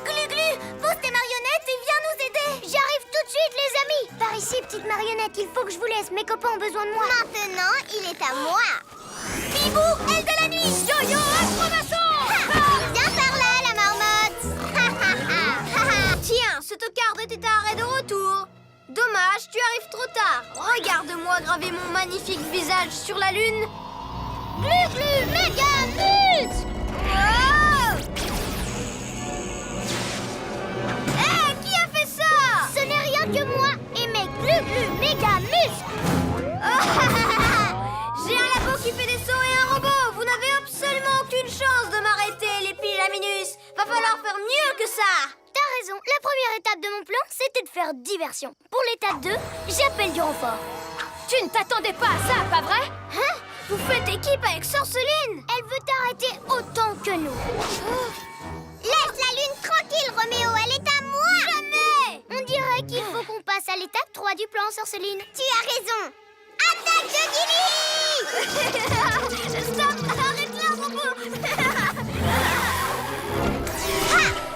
Glu-Glu, pose tes marionnettes et viens nous aider. J'arrive tout de suite, les amis. Par ici, petite marionnette, il faut que je vous laisse. Mes copains ont besoin de moi. Maintenant, il est à moi. Bibou, aile de la nuit. Yo-yo, acrobation! Viens par là, la de moi graver mon magnifique visage sur la lune. Glu-glu méga muscle! Wow! Hé, qui a fait ça? Ce n'est rien que moi et mes glu-glu méga muscles! J'ai un labo qui fait des sauts et un robot! Vous n'avez absolument aucune chance de m'arrêter, les pyjaminus! Va falloir faire mieux que ça! T'as raison, la première étape de mon plan, c'était de faire diversion. Pour l'étape 2, j'appelle du renfort. Tu ne t'attendais pas à ça, pas vrai? Hein? Vous faites équipe avec Sorceline? Elle veut t'arrêter autant que nous. Laisse la lune tranquille, Roméo, elle est à moi! Jamais! On dirait qu'il faut qu'on passe à l'étape 3 du plan, Sorceline. Tu as raison. Attaque de Gilly! Stop! Arrête là, robot!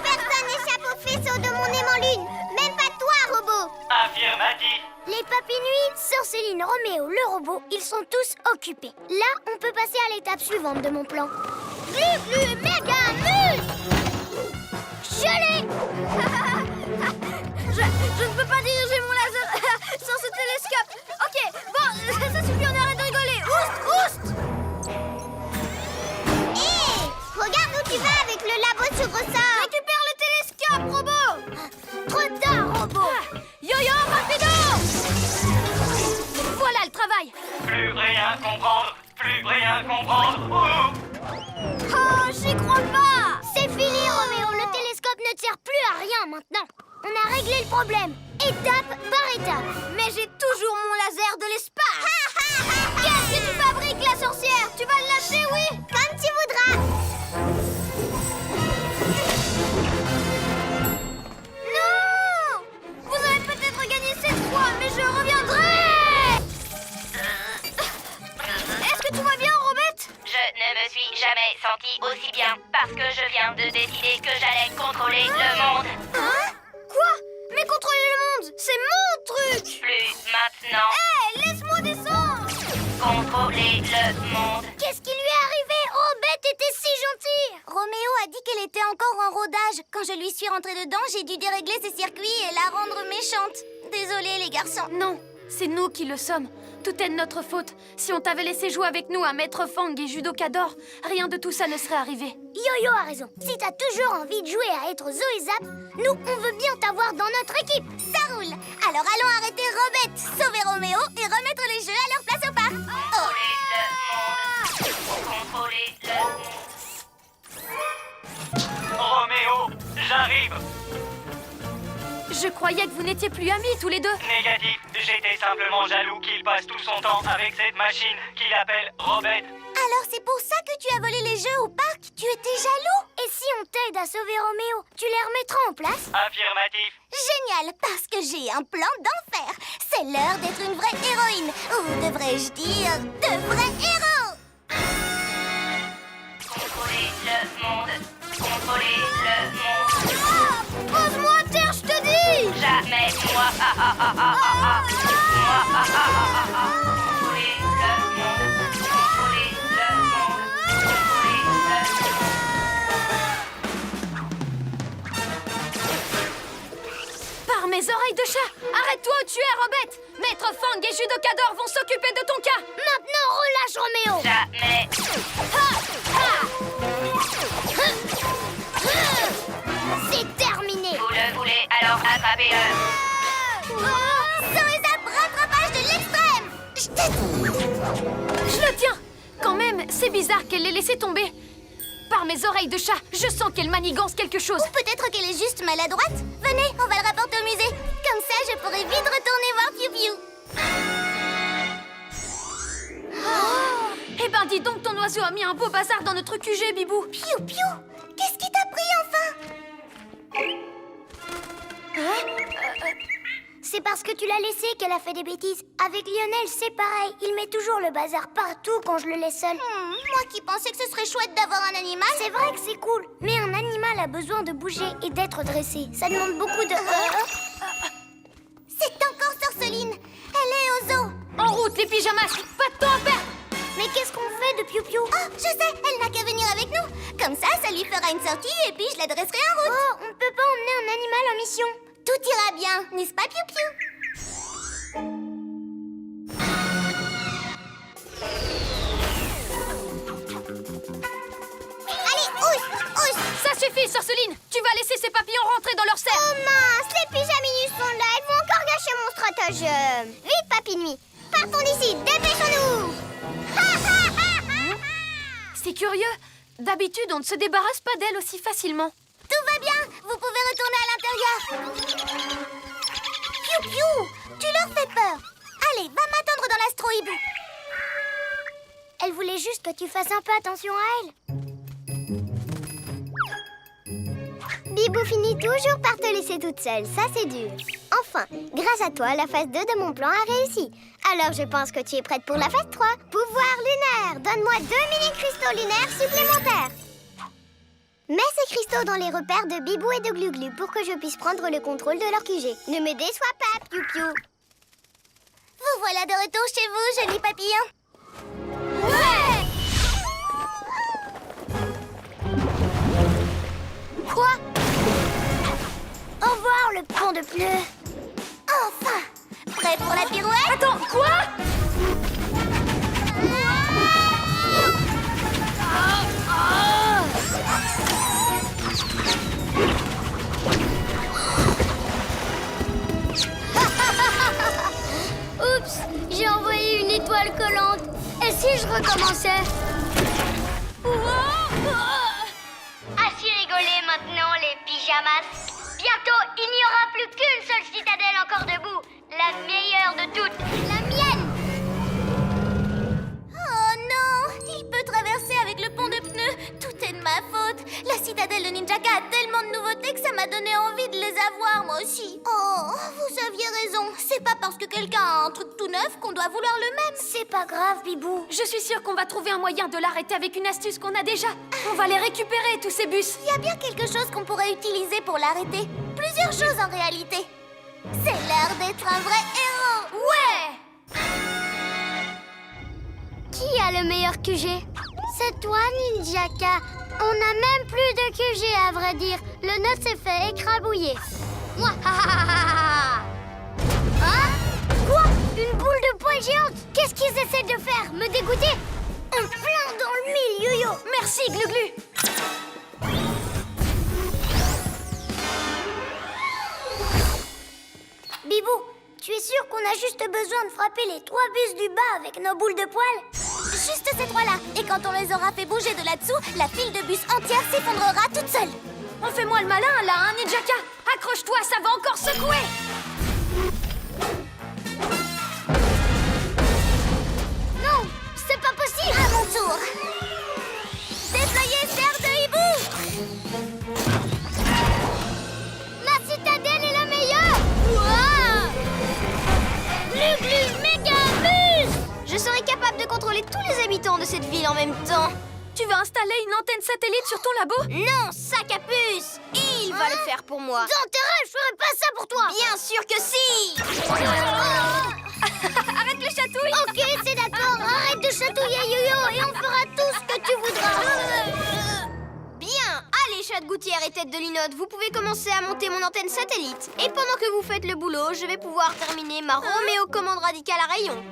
Personne n'échappe au faisceau de mon aimant lune. Même pas toi, robot. Affirmatif. Les papinuits, Sorceline, Roméo, le robot, ils sont tous occupés. Là, on peut passer à l'étape suivante de mon plan. Glu-glu méga muscle! Je l'ai! Je ne peux pas diriger mon laser sans ce télescope. Ok, bon, ça suffit, on arrête de rigoler. Oust, oust! Hé! Regarde où tu vas avec le labo sur ressort. Récupère le télescope, robot! Trop tard, robot. Yo-yo, rapido! Voilà le travail! Plus rien comprendre. Plus rien comprendre. Oh, j'y crois pas! C'est fini, Roméo. Le télescope ne sert plus à rien maintenant. On a réglé le problème, étape par étape. Mais j'ai toujours mon laser de l'espace! Qu'est-ce que tu fabriques, la sorcière? Tu vas le lâcher, oui? Comme tu voudras. Non! Vous avez peut-être gagné cette fois, mais je reviendrai! Est-ce que tout va bien, Robette? Je ne me suis jamais sentie aussi bien parce que je viens de décider que j'allais contrôler le monde. Hein? Quoi? Mais contrôler le monde, c'est mon truc! Plus maintenant. Hé, laisse-moi descendre! Contrôler le monde. Qu'est-ce qui lui est arrivé? Oh, Bête était si gentille. Roméo a dit qu'elle était encore en rodage. Quand je lui suis rentrée dedans, j'ai dû dérégler ses circuits et la rendre méchante. Désolée, les garçons. Non, c'est nous qui le sommes. Tout est de notre faute. Si on t'avait laissé jouer avec nous à Maître Fang et Judokador, rien de tout ça ne serait arrivé. Yo-Yo a raison. Si t'as toujours envie de jouer à être Zoé Zap, nous, on veut bien t'avoir dans notre équipe. Ça roule. Alors allons arrêter Robette, sauver Roméo et remettre les jeux à leur place au parc. Oh. Contrôler le monde. Roméo, j'arrive. Je croyais que vous n'étiez plus amis tous les deux. Négatif. J'étais simplement jaloux qu'il passe tout son temps avec cette machine qu'il appelle Robette. Alors c'est pour ça que tu as volé les jeux au parc? Tu étais jaloux? Et si on t'aide à sauver Roméo, tu les remettras en place? Affirmatif. Génial, parce que j'ai un plan d'enfer. C'est l'heure d'être une vraie héroïne. Ou devrais-je dire, de vrais héros. Contrôler le monde. Contrôler le monde. Pose-moi à terre, je te dis! Jamais moi. Moi. Contrôler le monde. Contrôler le monde. Contrôler le monde. Par mes oreilles de chat! Arrête-toi où tu es, Robette! Maître Fang et Judokador vont s'occuper de ton cas! Maintenant, relâche Roméo. Jamais. C'est terminé. Vous le voulez, alors attrapez-le. Zoé Zap, rattrapage de l'extrême. Je le tiens! Quand même, c'est bizarre qu'elle l'ait laissé tomber. Par mes oreilles de chat, je sens qu'elle manigance quelque chose. Ou peut-être qu'elle est juste maladroite. Venez, on va le rapporter au musée. Comme ça, je pourrai vite retourner voir Piu Piu. Eh ben dis donc, ton oiseau a mis un beau bazar dans notre QG, Bibou. Piu Piu, qu'est-ce qui t'a pris enfin? C'est parce que tu l'as laissé qu'elle a fait des bêtises. Avec Lionel, c'est pareil. Il met toujours le bazar partout quand je le laisse seul. Moi qui pensais que ce serait chouette d'avoir un animal. C'est vrai que c'est cool. Mais un animal a besoin de bouger et d'être dressé. Ça demande beaucoup de... C'est encore Sorceline. Elle est au zoo. En route, les pyjamas! Pas de temps à perdre! Mais qu'est-ce qu'on fait de Piu Piu? Oh, je sais, elle n'a qu'à venir avec nous. Comme ça lui fera une sortie et puis je la dresserai en route. Oh, on peut pas emmener un animal en mission. Tout ira bien, n'est-ce pas, Piu Piu? suffit, Sorceline. Tu vas laisser ces papillons rentrer dans leur cercle. Oh mince, les pyjaminus sont là, ils vont encore gâcher mon stratagème. Vite, Papy Nuit, partons d'ici, dépêchons-nous. C'est curieux. D'habitude, on ne se débarrasse pas d'elle aussi facilement. Tout va bien, vous pouvez retourner à l'intérieur. Piou piou, tu leur fais peur. Allez, va m'attendre dans l'astro-hibou. Elle voulait juste que tu fasses un peu attention à elle. Bibou finit toujours par te laisser toute seule, ça c'est dur. Enfin, grâce à toi, la phase 2 de mon plan a réussi. Alors je pense que tu es prête pour la phase 3. Pouvoir lunaire, donne-moi 2 mini-cristaux lunaires supplémentaires. Mets ces cristaux dans les repères de Bibou et de Glu-Glu pour que je puisse prendre le contrôle de leur QG. Ne me déçois pas, Piou Piou. Vous voilà de retour chez vous, joli papillon. Ouais! Quoi? Au revoir, le pont de pneus. Enfin! Prêt pour la pirouette? Attends, quoi? Oups, j'ai envoyé une étoile collante. Et si je recommençais? Assez rigolé maintenant, les pyjamas. Bientôt, il n'y aura plus qu'une seule citadelle encore debout. La meilleure de toutes. La mienne! Oh non! Il peut traverser avec le pont de pneus. Tout est de ma faute. La citadelle de Ninjaka a tellement de nouveautés que ça m'a donné envie de les avoir, moi aussi. Oh, vous aviez raison. C'est pas parce que quelqu'un a un truc tout neuf qu'on doit vouloir le même. C'est pas grave, Bibou. Je suis sûre qu'on va trouver un moyen de l'arrêter avec une astuce qu'on a déjà. On va les récupérer, tous ces bus. Il y a bien quelque chose qu'on pourrait utiliser pour l'arrêter. Plusieurs choses en réalité. C'est l'heure d'être un vrai héros. Ouais! Qui a le meilleur QG? C'est toi, Ninjaka. On n'a même plus de QG, à vrai dire. Le nôtre s'est fait écrabouiller. Moi, Hein? Quoi? Une boule de poil géante? Qu'est-ce qu'ils essaient de faire? Me dégoûter? Un plein dans le mille, Yo-Yo. Merci, Glu-Glu. Bibou, tu es sûr qu'on a juste besoin de frapper les 3 bus du bas avec nos boules de poil? Juste ces 3-là. Et quand on les aura fait bouger de là-dessous, la file de bus entière s'effondrera toute seule. On fait moins le malin, là, hein, Ninjaka? Accroche-toi, ça va encore secouer. Non, c'est pas possible. À mon tour. Déployez serre de hibou. Ma citadelle est la meilleure. Ouah! Glu-Glu méga bus. Je serai capable de contrôler tous les habitants de cette ville en même temps. Tu vas installer une antenne satellite sur ton labo? Non, sac à puce! Il va le faire pour moi. Dans tes rêves, je ferai pas ça pour toi. Bien sûr que si! Arrête les chatouilles! Ok, c'est d'accord. Arrête de chatouiller, Yo-Yo, et on fera tout ce que tu voudras. Bien! Allez, chat de gouttière et tête de linotte, vous pouvez commencer à monter mon antenne satellite. Et pendant que vous faites le boulot, je vais pouvoir terminer ma Roméo commande radicale à rayon.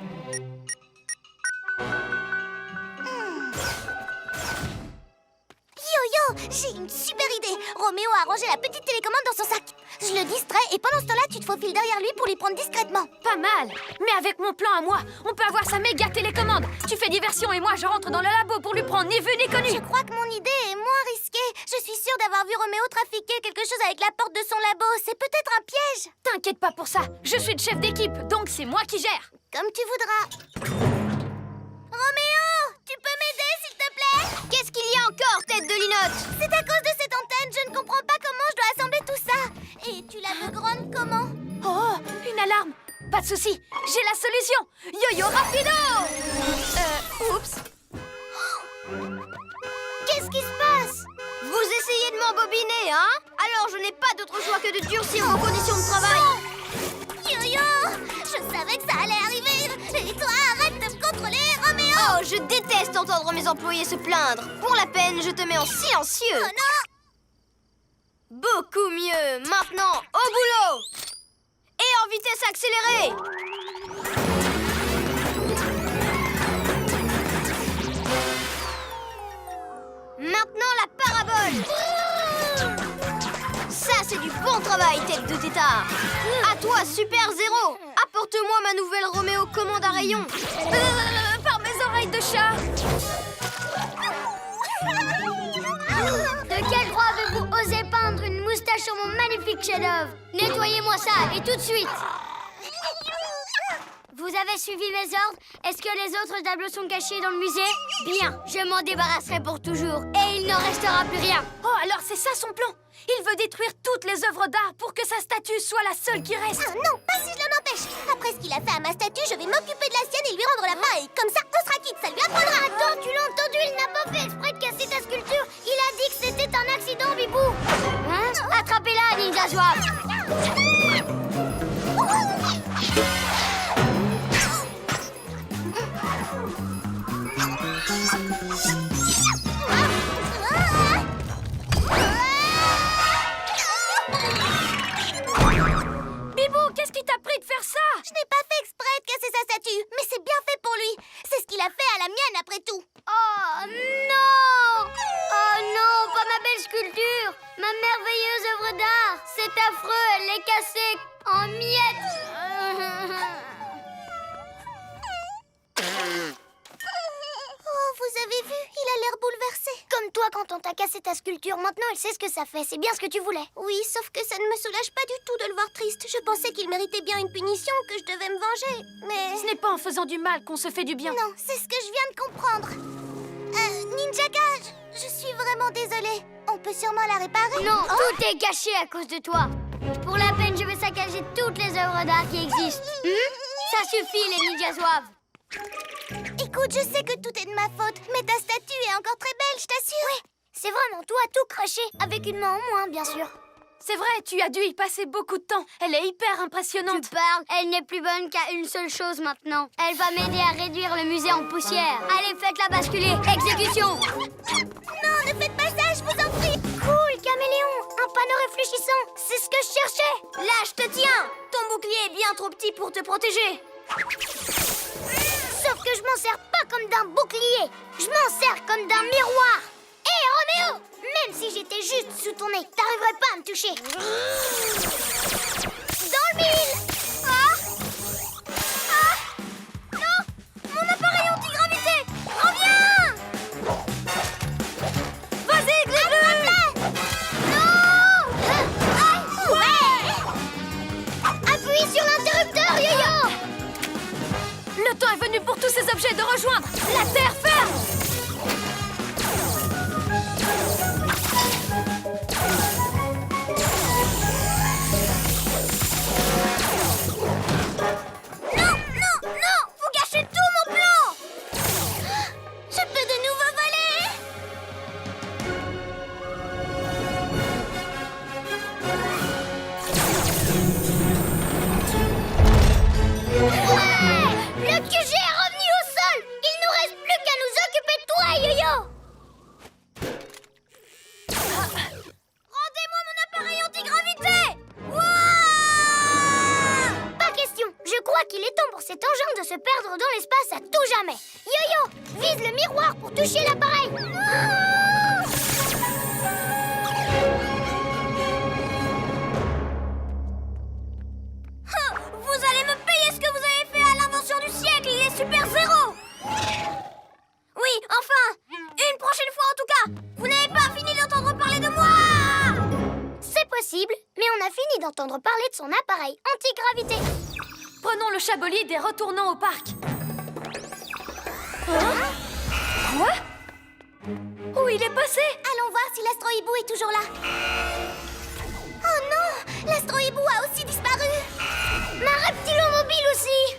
Yo-Yo, j'ai une super idée. Roméo a rangé la petite télécommande dans son sac. Je le distrais et pendant ce temps-là, tu te faufiles derrière lui pour lui prendre discrètement. Pas mal! Mais avec mon plan à moi, on peut avoir sa méga télécommande. Tu fais diversion et moi, je rentre dans le labo pour lui prendre ni vu ni connu. Je crois que mon idée est moins risquée. Je suis sûre d'avoir vu Roméo trafiquer quelque chose avec la porte de son labo. C'est peut-être un piège. T'inquiète pas pour ça. Je suis le chef d'équipe, donc c'est moi qui gère. Comme tu voudras. Roméo, tu peux m'aider, s'il te plaît? Qu'est-ce qu'il y a encore, tête de linotte? C'est à cause de cette antenne. Je ne comprends pas comment je dois assembler tout ça. Et tu la veux grande comment? Oh, une alarme! Pas de souci, j'ai la solution! Yo-yo rapido! Oups! Qu'est-ce qui se passe? Vous essayez de m'embobiner, hein? Alors je n'ai pas d'autre choix que de durcir vos conditions de travail. Yo-Yo, je savais que ça allait arriver. Et toi, arrête de me contrôler, Roméo. Oh, je déteste entendre mes employés se plaindre. Pour la peine, je te mets en silencieux. Oh non! Beaucoup mieux. Maintenant, au boulot! Et en vitesse accélérée! Maintenant, la parabole! c'est du bon travail, tête de tétard. À toi, Super Zéro. Apporte-moi ma nouvelle Roméo commande à rayon. Par mes oreilles de chat. De quel droit avez-vous osé peindre une moustache sur mon magnifique chef-d'œuvre? Nettoyez-moi ça, et tout de suite. Vous avez suivi mes ordres? Est-ce que les autres tableaux sont cachés dans le musée? Bien, je m'en débarrasserai pour toujours, et il n'en restera plus rien. Oh, alors c'est ça son plan. Il veut détruire toutes les œuvres d'art pour que sa statue soit la seule qui reste. Ah non, pas si je l'en empêche. Après ce qu'il a fait à ma statue, je vais m'occuper de la sienne et lui rendre la pareille. Comme ça, on sera quitte, ça lui apprendra. Attends, tu l'as entendu, il n'a pas fait exprès de casser ta sculpture. Il a dit que c'était un accident, Bibou. Hein? Attrapez-la, Ninja Zouave. Bibou, qu'est-ce qui t'a pris de faire ça? Je n'ai pas fait exprès de casser sa statue, mais c'est bien fait pour lui. C'est ce qu'il a fait à la mienne après tout. Oh non! Oh non, pas ma belle sculpture! Ma merveilleuse œuvre d'art! C'est affreux, elle est cassée en miettes! Oh, vous avez vu, il a l'air bouleversé. Comme toi quand on t'a cassé ta sculpture, maintenant elle sait ce que ça fait, c'est bien ce que tu voulais. Oui, sauf que ça ne me soulage pas du tout de le voir triste. Je pensais qu'il méritait bien une punition, que je devais me venger, mais... Ce n'est pas en faisant du mal qu'on se fait du bien. Non, c'est ce que je viens de comprendre. Ninjaga, je suis vraiment désolée. On peut sûrement la réparer? Non, Oh, tout est gâché à cause de toi. Pour la peine, je vais saccager toutes les œuvres d'art qui existent. Ça suffit, les ninjas zouaves. écoute, je sais que tout est de ma faute, mais ta statue est encore très belle, je t'assure. Ouais, c'est vraiment toi tout craché, avec une main en moins, bien sûr. C'est vrai, tu as dû y passer beaucoup de temps. Elle est hyper impressionnante. Tu parles, elle n'est plus bonne qu'à une seule chose maintenant. Elle va m'aider à réduire le musée en poussière. Allez, faites-la basculer. Exécution. Non, ne faites pas ça, je vous en prie. Cool, caméléon. Un panneau réfléchissant. C'est ce que je cherchais. Là, je te tiens. Ton bouclier est bien trop petit pour te protéger. Sauf que je m'en sers pas comme d'un bouclier. Je m'en sers comme d'un miroir. Hé, Roméo! Même si j'étais juste sous ton nez, t'arriverais pas à me toucher. Dans le mille! Non! Mon appareil anti-gravité! Reviens! Vas-y, Glu-Glu! Non! Ouais! Appuie sur l'interrupteur, Yo-Yo! Le temps est venu pour tous ces objets de rejoindre la terre ferme. Non! Vous gâchez tout mon plan! Je peux de nouveau voler! Ouais! Le QG est revenu au sol! Il nous reste plus qu'à nous occuper de toi, Yo-Yo! Rendez-moi mon appareil anti-gravité! Wouah! Pas question! Je crois qu'il est temps pour cet engin de se perdre dans l'espace à tout jamais! Yo-Yo! Vise le miroir pour toucher l'appareil! Vous allez me payer ce que vous avez fait à l'invention du siècle, les Super Zéro! Oui, enfin! Une prochaine fois en tout cas! Vous n'avez pas fini d'entendre parler de moi! C'est possible, mais on a fini d'entendre parler de son appareil anti-gravité. Prenons le chabolide et retournons au parc. Hein? Quoi? Où il est passé? Allons voir si l'astro-hibou est toujours là. Oh non, l'astro-hibou a aussi disparu. Ma reptilomobile aussi!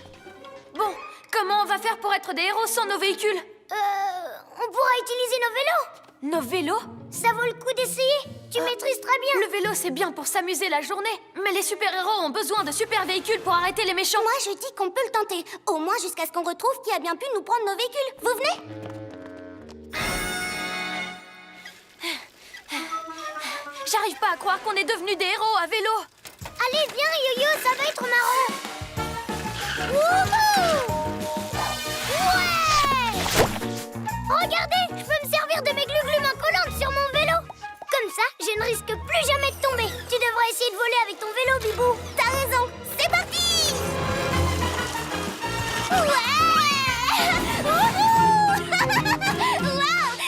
Bon, comment on va faire pour être des héros sans nos véhicules? On pourra utiliser nos vélos! Nos vélos? Ça vaut le coup d'essayer! Tu maîtrises très bien! Le vélo, c'est bien pour s'amuser la journée. Mais les super-héros ont besoin de super véhicules pour arrêter les méchants. Moi, je dis qu'on peut le tenter. Au moins jusqu'à ce qu'on retrouve qui a bien pu nous prendre nos véhicules. Vous venez? J'arrive pas à croire qu'on est devenus des héros à vélo. Allez, viens, Yo-Yo, ça va être marrant! Wouhou! Ouais! Regardez, je peux me servir de mes glu-glu main collantes sur mon vélo! Comme ça, je ne risque plus jamais de tomber. Tu devrais essayer de voler avec ton vélo, Bibou. T'as raison, c'est parti! Ouais! Waouh!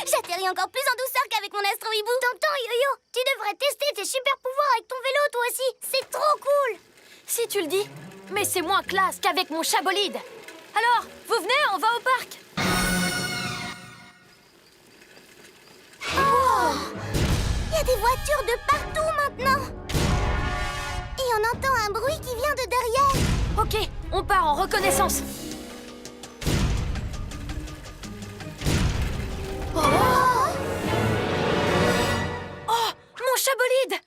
J'atterris encore plus en douceur qu'avec mon astro-hibou. Tonton Yo-Yo, tu devrais tester tes super pouvoirs avec ton vélo, toi aussi. C'est trop cool. Si tu le dis. Mais c'est moins classe qu'avec mon chat bolide. Alors, vous venez, on va au parc. Il y a des voitures de partout maintenant. Et on entend un bruit qui vient de derrière. Ok, on part en reconnaissance. Oh, mon chat bolide.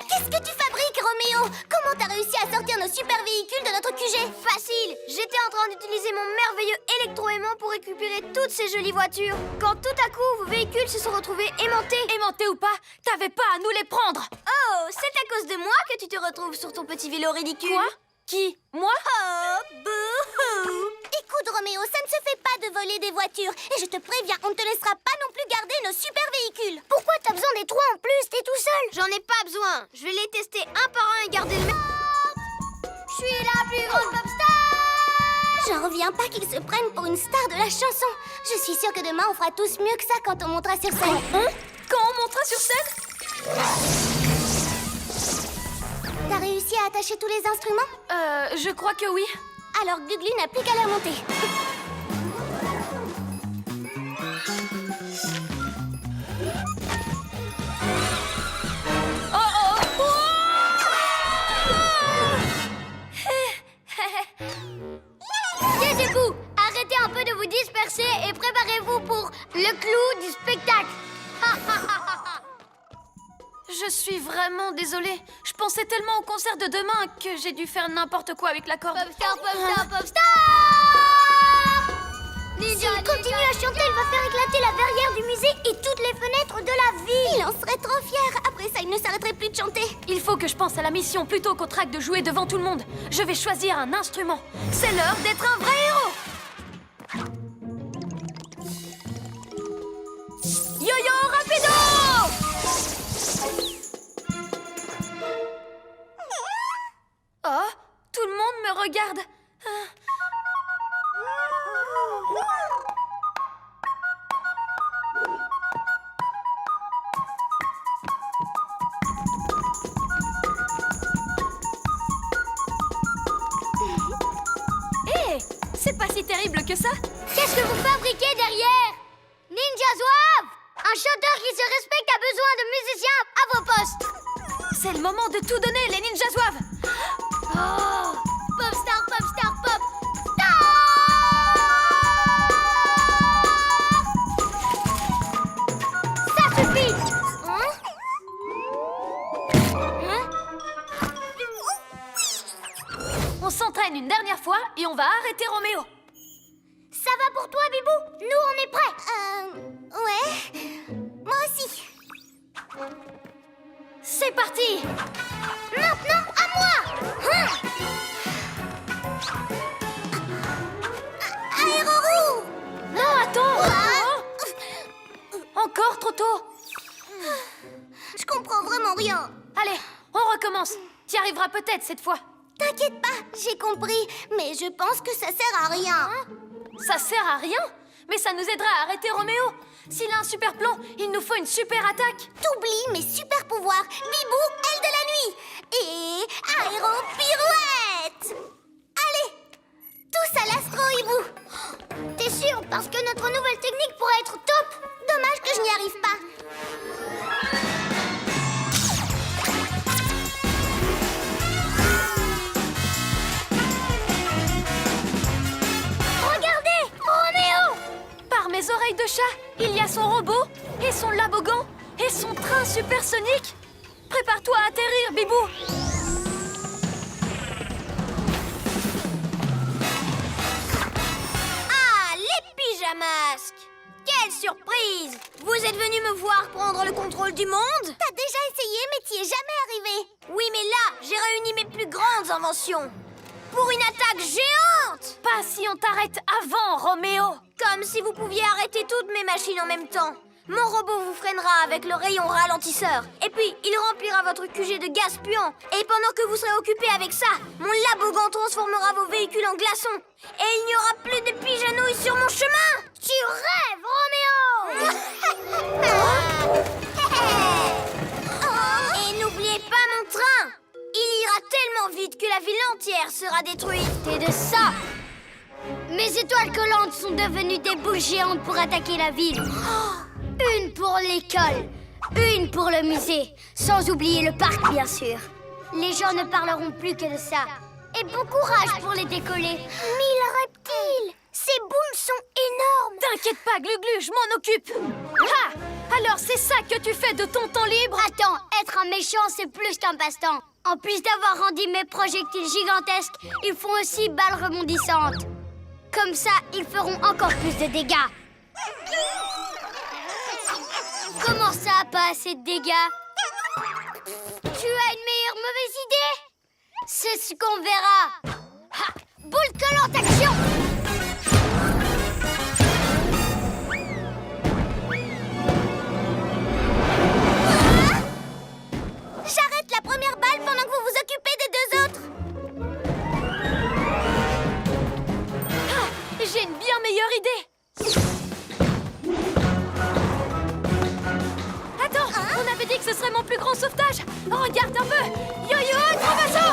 Qu'est-ce que tu fabriques, Roméo? Comment t'as réussi à sortir nos super véhicules de notre QG? Facile. J'étais en train d'utiliser mon merveilleux électro-aimant pour récupérer toutes ces jolies voitures. Quand tout à coup, vos véhicules se sont retrouvés aimantés. Aimanté ou pas, t'avais pas à nous les prendre. Oh, c'est à cause de moi que tu te retrouves sur ton petit vélo ridicule. Quoi? Qui? Moi? Oh, bouhou. Écoute, Roméo, ça ne se fait pas de voler des voitures. Et je te préviens, on ne te laissera pas non plus garder nos super véhicules. Pourquoi t'as besoin des trois en plus? T'es tout seul. J'en ai pas besoin. Je vais les tester un par un et garder le même. Je suis la plus grande pop star. J'en reviens pas qu'ils se prennent pour une star de la chanson. Je suis sûre que demain, on fera tous mieux que ça quand on montera sur scène. Quand on montera sur scène? T'as réussi à attacher tous les instruments? Je crois que oui. Alors Gluglu n'a plus qu'à les remonter. Taisez-vous. Arrêtez un peu de vous disperser et préparez-vous pour le clou du spectacle. Je suis vraiment désolée. Je pensais tellement au concert de demain que j'ai dû faire n'importe quoi avec la corde. Popstar, popstar, popstar. S'il continue à chanter, il va faire éclater la verrière du musée et toutes les fenêtres de la ville. Il en serait trop fier. Après ça, il ne s'arrêterait plus de chanter. Il faut que je pense à la mission plutôt qu'au trac de jouer devant tout le monde. Je vais choisir un instrument. C'est l'heure d'être un vrai héros. Yo-yo rapido! Oh, tout le monde me regarde. Hé, c'est pas si terrible que ça. Qu'est-ce que vous fabriquez derrière? Ninja Zouave! Un chanteur qui se respecte a besoin de musiciens à vos postes. C'est le moment de tout donner, les ninjas zouaves. Oh! Popstar, popstar, pop! Ça suffit! On s'entraîne une dernière fois et on va arrêter Roméo. Ça va pour toi, Bibou? Nous, on est prêts. Ouais. Moi aussi. C'est parti. Maintenant, à moi. Aéroroue! Non, attends. Encore trop tôt. Je comprends vraiment rien. Allez, on recommence. T'y arriveras peut-être cette fois. T'inquiète pas, j'ai compris. Mais je pense que ça sert à rien. Ça sert à rien, mais ça nous aidera à arrêter Roméo. S'il a un super plan, il nous faut une super attaque. T'oublies mes super pouvoirs. Bibou, aile de la nuit. Et aéro-pirouette. Allez, tous à l'astro-hibou. T'es sûr? Parce que notre nouvelle technique pourrait être top. Dommage que je n'y arrive pas. Regardez, Roméo! Par mes oreilles de chat, il y a son robot, et son labogan, et son train supersonique. Prépare-toi à atterrir, Bibou. Ah, les pyjamasques! Quelle surprise! Vous êtes venu me voir prendre le contrôle du monde? T'as déjà essayé, mais t'y es jamais arrivé. Oui, mais là, j'ai réuni mes plus grandes inventions. Pour une attaque géante! Pas si on t'arrête avant, Roméo. Comme si vous pouviez arrêter toutes mes machines en même temps. Mon robot vous freinera avec le rayon ralentisseur. Et puis, il remplira votre QG de gaz puant. Et pendant que vous serez occupé avec ça, mon labogan transformera vos véhicules en glaçons. Et il n'y aura plus de pigeonouilles sur mon chemin. Tu rêves, Roméo! Et n'oubliez pas mon train. Il ira tellement vite que la ville entière sera détruite. C'est de ça! Mes étoiles collantes sont devenues des boules géantes pour attaquer la ville. Une pour l'école, une pour le musée, sans oublier le parc, bien sûr. Les gens ne parleront plus que de ça. Et bon courage pour les décoller. 1000 reptiles! Ces boules sont énormes! T'inquiète pas, Glu-Glu, je m'en occupe. Ah! Alors c'est ça que tu fais de ton temps libre? Attends, être un méchant, c'est plus qu'un passe-temps. En plus d'avoir rendu mes projectiles gigantesques, ils font aussi balles rebondissantes. Comme ça, ils feront encore plus de dégâts. Comment ça, pas assez de dégâts? Tu as une meilleure mauvaise idée? C'est ce qu'on verra. Ha! Boule collante, action! J'arrête la première balle pendant que vous vous occupez des deux autres. Ah, j'ai une bien meilleure idée. Attends, on avait dit que ce serait mon plus grand sauvetage. Regarde un peu. Yo-yo, Travasso!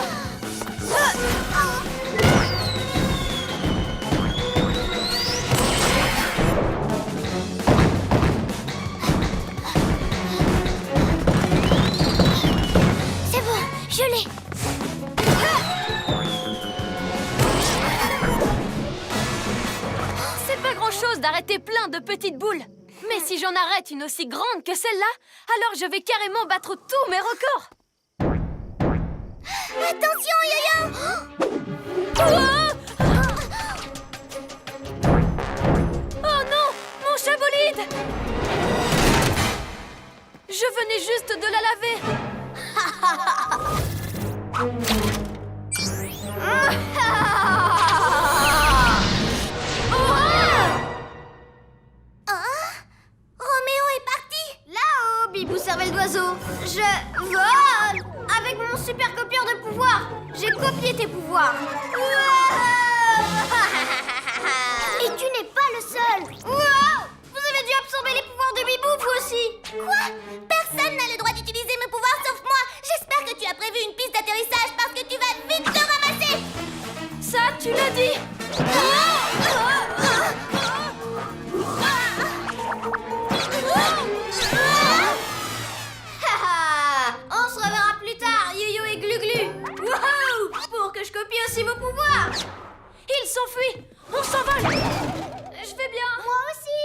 C'est bon, je l'ai. C'est pas grand-chose d'arrêter plein de petites boules. Mais si j'en arrête une aussi grande que celle-là, alors je vais carrément battre tous mes records. Attention, Yo-Yo! Oh non, mon chabolide! Je venais juste de la laver. Roméo est parti. Là-haut, Bibou cervelle d'oiseau. Je vole. Avec mon super copieur de pouvoir, j'ai copié tes pouvoirs. Et tu n'es pas le seul. Wow! Vous avez dû absorber les pouvoirs de Bibou, vous aussi. Quoi? Personne n'a le droit d'utiliser mes pouvoirs sauf moi. J'espère que tu as prévu une piste d'atterrissage parce que tu vas vite te ramasser. Ça, tu l'as dit. On se reverra plus tard, Yo-Yo et Glu-Glu. Wouhou! Pour que je copie aussi vos pouvoirs. Il s'enfuit. On s'envole. Je vais bien. Moi aussi.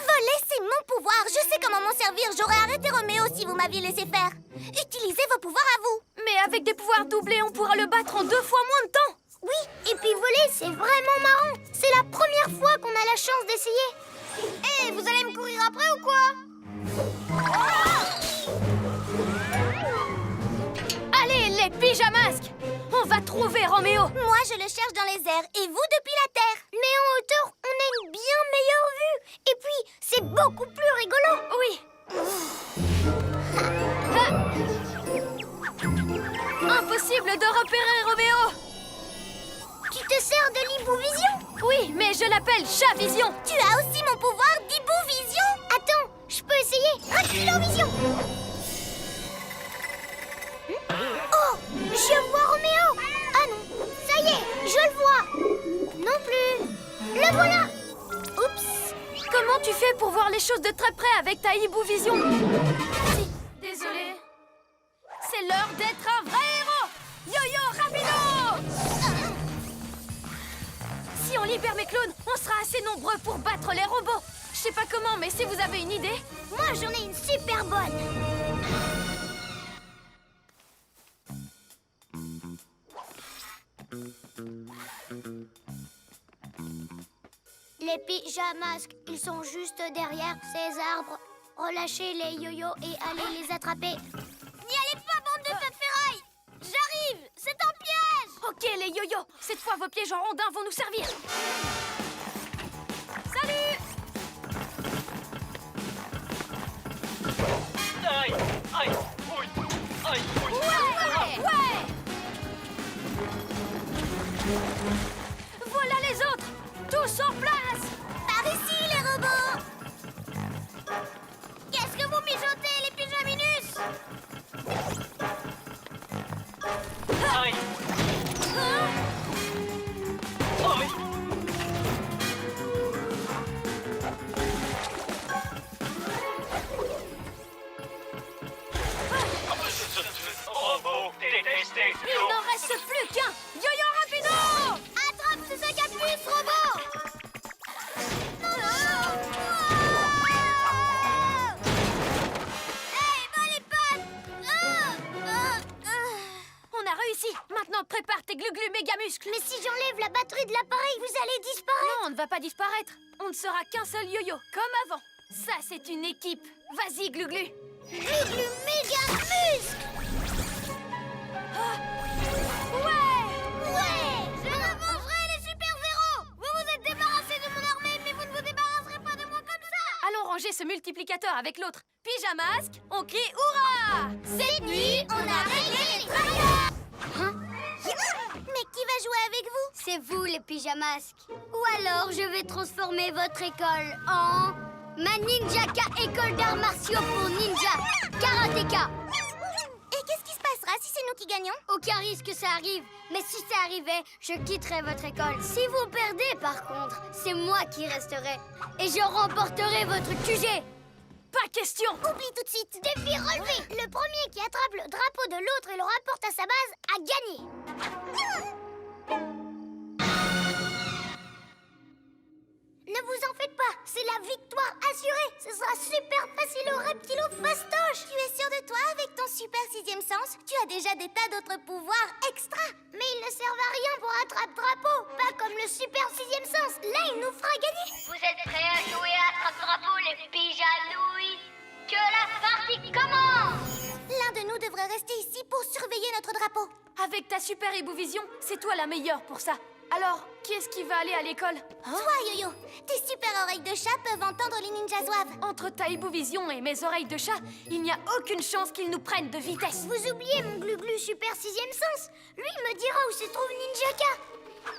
Voler, c'est mon pouvoir. Je sais comment m'en servir. J'aurais arrêté Roméo si vous m'aviez laissé faire. Utilisez vos pouvoirs à vous. Mais avec des pouvoirs doublés, on pourra le battre en 2 fois moins de temps. Oui, et puis voler, c'est vraiment marrant. C'est la première fois qu'on a la chance d'essayer. Hé, vous allez me courir après ou quoi? Allez, les pyjamasques. On va trouver Roméo. Moi, je le cherche dans les airs et vous depuis la terre. Mais en hauteur, on a une bien meilleure vue. Et puis, c'est beaucoup plus rigolo. Oui. Ah. Impossible de repérer Roméo. Tu te sers de l'Hibou-Vision? Oui, mais je l'appelle Chat-Vision. Tu as aussi mon pouvoir d'Hibou-Vision? Attends, je peux essayer. Raculo-Vision. Oh, je vois Roméo. Ah non, ça y est, je le vois. Non plus. Le voilà. Oups. Comment tu fais pour voir les choses de très près avec ta Hibou-Vision? Désolée. C'est l'heure d'être un vrai héros. Yo-yo, rapido! Si on libère mes clones, on sera assez nombreux pour battre les robots. Je sais pas comment, mais si vous avez une idée... Moi, j'en ai une super bonne. Les pyjamasques, ils sont juste derrière ces arbres. Relâchez les yo-yo et allez les attraper. N'y allez pas, bande de tas de ferraille. J'arrive. C'est un piège. Ok, les yo-yo, cette fois vos pièges en rondins vont nous servir. Aïe. Ouais. Voilà les autres. Tous en place. Par ici, les robots! Qu'est-ce que vous mijotez, les pyjaminus? Aïe. Oh oui. Robot détesté. Il n'en reste plus qu'un. Yo-yo rapido. Attrape ce sac à puce, robot! Hey, bas les pattes! On a réussi. Maintenant prépare tes glu-glu méga muscles. Mais si j'enlève la batterie de l'appareil, vous allez disparaître! Non, on ne va pas disparaître. On ne sera qu'un seul yo-yo, comme avant. Ça, c'est une équipe. Vas-y, glu-glu. Glu-glu méga muscle! Ouais! Je revancherai les super-héros! Vous vous êtes débarrassé de mon armée, mais vous ne vous débarrasserez pas de moi comme ça! Allons ranger ce multiplicateur avec l'autre. Pyjamasque, on crie hurrah! Cette nuit, on a réglé les travailleurs! Mais qui va jouer avec vous? C'est vous, les pyjamasques. Ou alors, je vais transformer votre école en... ma Ninjaka école d'arts martiaux pour ninja, karatéka. Et qu'est-ce qui se passera si c'est nous qui gagnons? Aucun risque que ça arrive, mais si ça arrivait, je quitterais votre école. Si vous perdez, par contre, c'est moi qui resterai. Et je remporterai votre QG. Pas question. Oublie tout de suite! Défi relevé! Le premier qui attrape le drapeau de l'autre et le rapporte à sa base a gagné! Ne vous en faites pas, c'est la victoire assurée! Ce sera super facile au reptilo fastoche! Tu es sûr de toi avec ton super sixième sens? Tu as déjà des tas d'autres pouvoirs extra! Mais ils ne servent à rien pour attrape-drapeau! Pas comme le super sixième sens! Là, il nous fera gagner! Vous êtes prêts à jouer à attrape-drapeau, les pyjanouilles? Que la partie commence! L'un de nous devrait rester ici pour surveiller notre drapeau. Avec ta super ébouvision, c'est toi la meilleure pour ça. Alors, qui est-ce qui va aller à l'école? Toi, Yo-Yo, tes super oreilles de chat peuvent entendre les ninjas zouaves. Entre ta ébouvision et mes oreilles de chat, il n'y a aucune chance qu'ils nous prennent de vitesse. Vous oubliez mon glu-glu super sixième sens! Lui me dira où se trouve Ninjaka!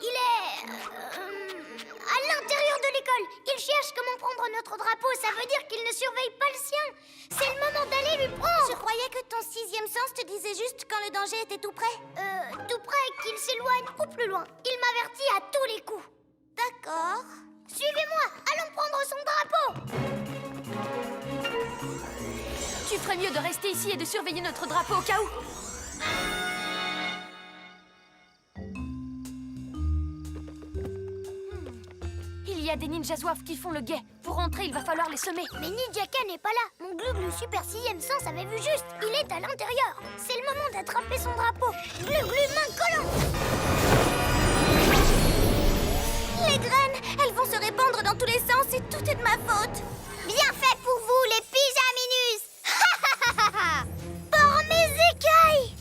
Il est... à l'intérieur de l'école! Il cherche comment prendre notre drapeau, ça veut dire qu'il ne surveille pas le sien! C'est le moment d'aller lui prendre! Je croyais que ton sixième sens te disait juste quand le danger était tout près. Tout près qu'il s'éloigne ou plus loin. Il m'avertit à tous les coups. D'accord. Suivez-moi, allons prendre son drapeau! Tu ferais mieux de rester ici et de surveiller notre drapeau au cas où. Il y a des ninjas zouaves qui font le guet. Pour entrer, il va falloir les semer. Mais Ninjaka n'est pas là. Mon glu-glu super sixième sens avait vu juste. Il est à l'intérieur. C'est le moment d'attraper son drapeau. Glu-glu main collante. Les graines, elles vont se répandre dans tous les sens et tout est de ma faute. Bien fait pour vous, les pyjaminus. Par mes écailles.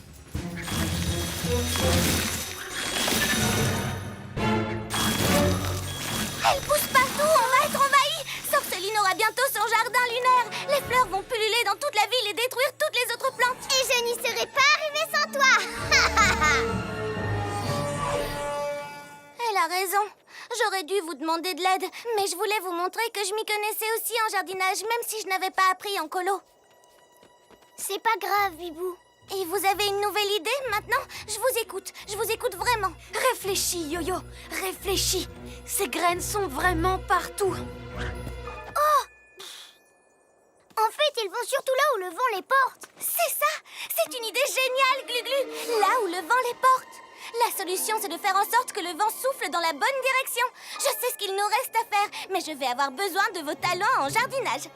Elles poussent partout, on va être envahis. Sorceline aura bientôt son jardin lunaire. Les fleurs vont pulluler dans toute la ville et détruire toutes les autres plantes. Et je n'y serais pas arrivée sans toi. Elle a raison. J'aurais dû vous demander de l'aide, mais je voulais vous montrer que je m'y connaissais aussi en jardinage, même si je n'avais pas appris en colo. C'est pas grave, Bibou. Et vous avez une nouvelle idée maintenant? Je vous écoute vraiment. Réfléchis, Yo-Yo, réfléchis. Ces graines sont vraiment partout. En fait, ils vont surtout là où le vent les porte. C'est ça! C'est une idée géniale, Glu-Glu! Là où le vent les porte. La solution, c'est de faire en sorte que le vent souffle dans la bonne direction. Je sais ce qu'il nous reste à faire, mais je vais avoir besoin de vos talents en jardinage.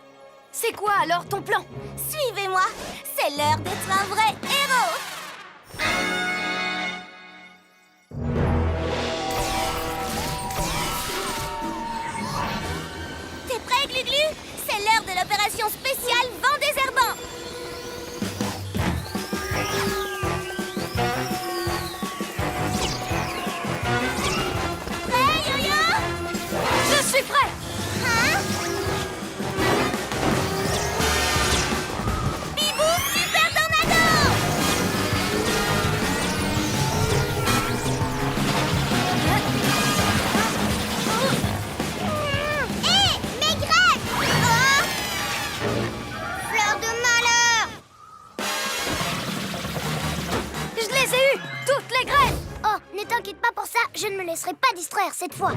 C'est quoi alors ton plan? Suivez-moi, c'est l'heure d'être un vrai héros! T'es prêt, Glu-Glu? C'est l'heure de l'opération spéciale Vent désherbant! Prêt, Yo-Yo? Je suis prêt! Hein? Bibou, super tornado! distraire cette fois.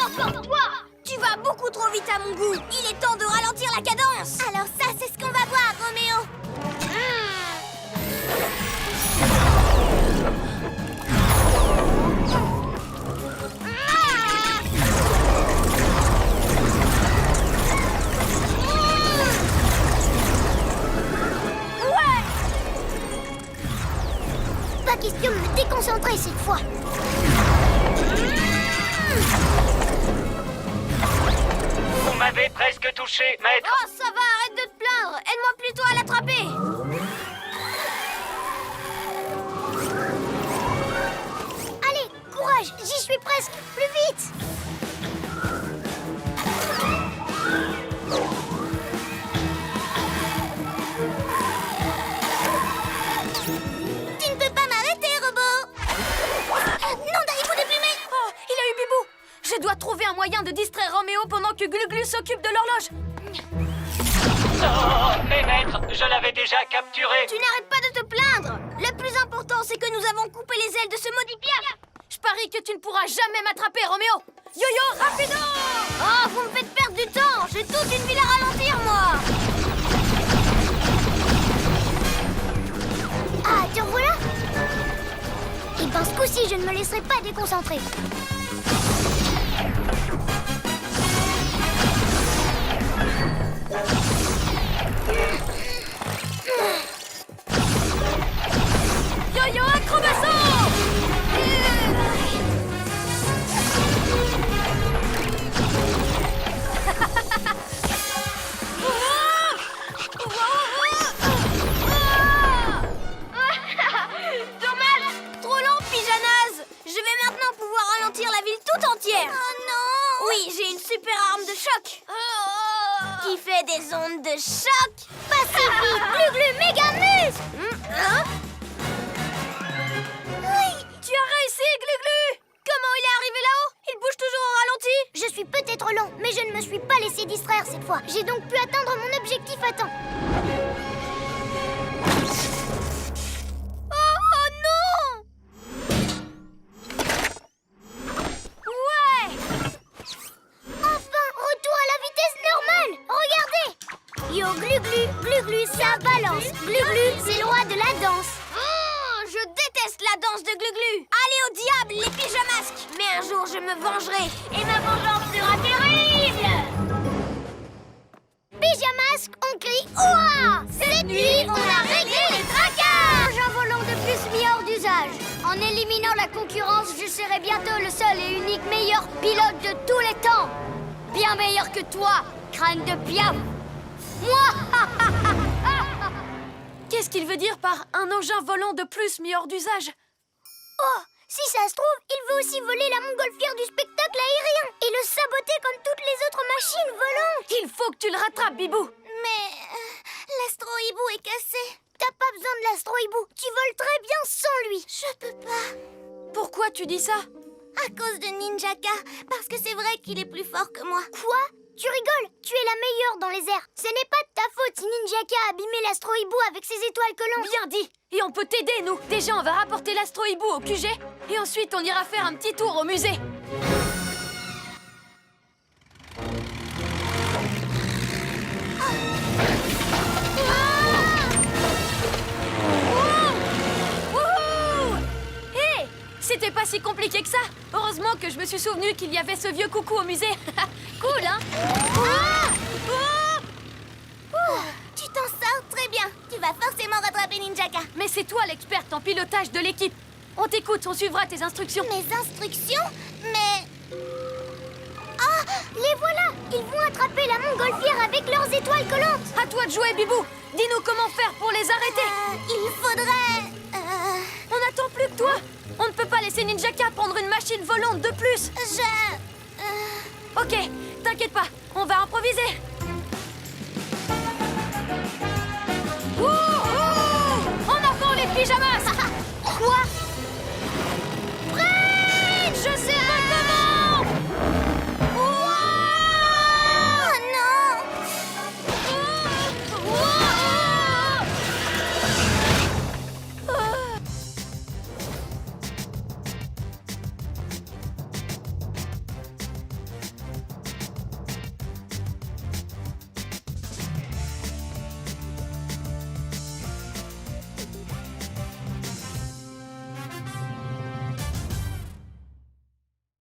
Emporte-toi! Tu vas beaucoup trop vite à mon goût. Il est temps de ralentir la cadence. Alors ça, c'est ce qu'on va voir, Roméo. Pas question de me déconcentrer cette fois. Vous m'avez presque touché, maître. Oh, ça va, arrête de te plaindre. Aide-moi plutôt à l'attraper. Allez, courage, j'y suis presque. Plus vite. Tu ne peux pas m'arrêter, robot. Non, Daribou déplumé. Oh, il a eu Bibou. Je dois trouver un moyen de distraire Roméo pendant que Glu-Glu s'occupe de l'horloge. Oh, mais maître, je l'avais déjà capturé. Tu n'arrêtes pas de te plaindre. Le plus important, c'est que nous avons coupé les ailes de ce maudit Piaf. Je parie que tu ne pourras jamais m'attraper, Roméo. Yo-yo, rapido! Oh, vous me faites perdre du temps. J'ai toute une ville à ralentir, moi. Ah, te revoilà. Et ben ce coup-ci, je ne me laisserai pas déconcentrer. Yo-yo, acrobasso! Dommage. Trop lent, Pijanaz. Je vais maintenant pouvoir ralentir la ville toute entière. Oh non! Oui, j'ai une super arme de choc. Qui fait des ondes de choc. Pacifique, Glu-Glu, méga muscle. Hein? Tu as réussi, Glu-Glu! Comment il est arrivé là-haut? Il bouge toujours au ralenti. Je suis peut-être lent, mais je ne me suis pas laissé distraire cette fois. J'ai donc pu atteindre mon objectif à temps. Oh non! Ouais! Enfin, retour à la vitesse normale. Regardez. Yo, Glu-Glu, Glu-Glu, ça balance. Glu-Glu, c'est le roi de la danse. Je déteste la danse de Glu-Glu. Allez au diable, les pyjamasques. Mais un jour, je me vengerai. Et ma vengeance sera terrible. Pyjamasque, on crie ouah. Cette nuit, on a réglé les traquages. Un volant de plus mis hors d'usage. En éliminant la concurrence, je serai bientôt le seul et unique meilleur pilote de tous les temps. Bien meilleur que toi, crâne de Piaf. Moi. Qu'est-ce qu'il veut dire par un engin volant de plus mis hors d'usage? Oh, si ça se trouve, il veut aussi voler la montgolfière du spectacle aérien et le saboter comme toutes les autres machines volantes. Il faut que tu le rattrapes, Bibou. Mais l'astro-hibou est cassé. T'as pas besoin de l'astro-hibou. Tu voles très bien sans lui. Je peux pas. Pourquoi tu dis ça? À cause de Ninjaka. Parce que c'est vrai qu'il est plus fort que moi. Quoi? Tu rigoles? Tu es la meilleure dans les airs. Ce n'est pas de ta faute si Ninjaka a abîmé l'astro-hibou avec ses étoiles collantes. Bien dit! Et on peut t'aider, nous! Déjà, on va rapporter l'astro-hibou au QG, et ensuite on ira faire un petit tour au musée. Hé! C'était pas si compliqué que ça! Heureusement que je me suis souvenu qu'il y avait ce vieux coucou au musée. Cool, hein? Tu t'en sors très bien. Tu vas forcément rattraper Ninjaka. Mais c'est toi l'experte en pilotage de l'équipe. On t'écoute, on suivra tes instructions. Mes instructions? Mais... Ah, les voilà. Ils vont attraper la montgolfière avec leurs étoiles collantes. À toi de jouer, Bibou. Dis-nous comment faire pour les arrêter. Il faudrait... On n'attend plus que toi. On ne peut pas laisser Ninjaka prendre une machine volante de plus. Ok, t'inquiète pas, on va improviser. En avant les pyjamas. Quoi? Je sais pas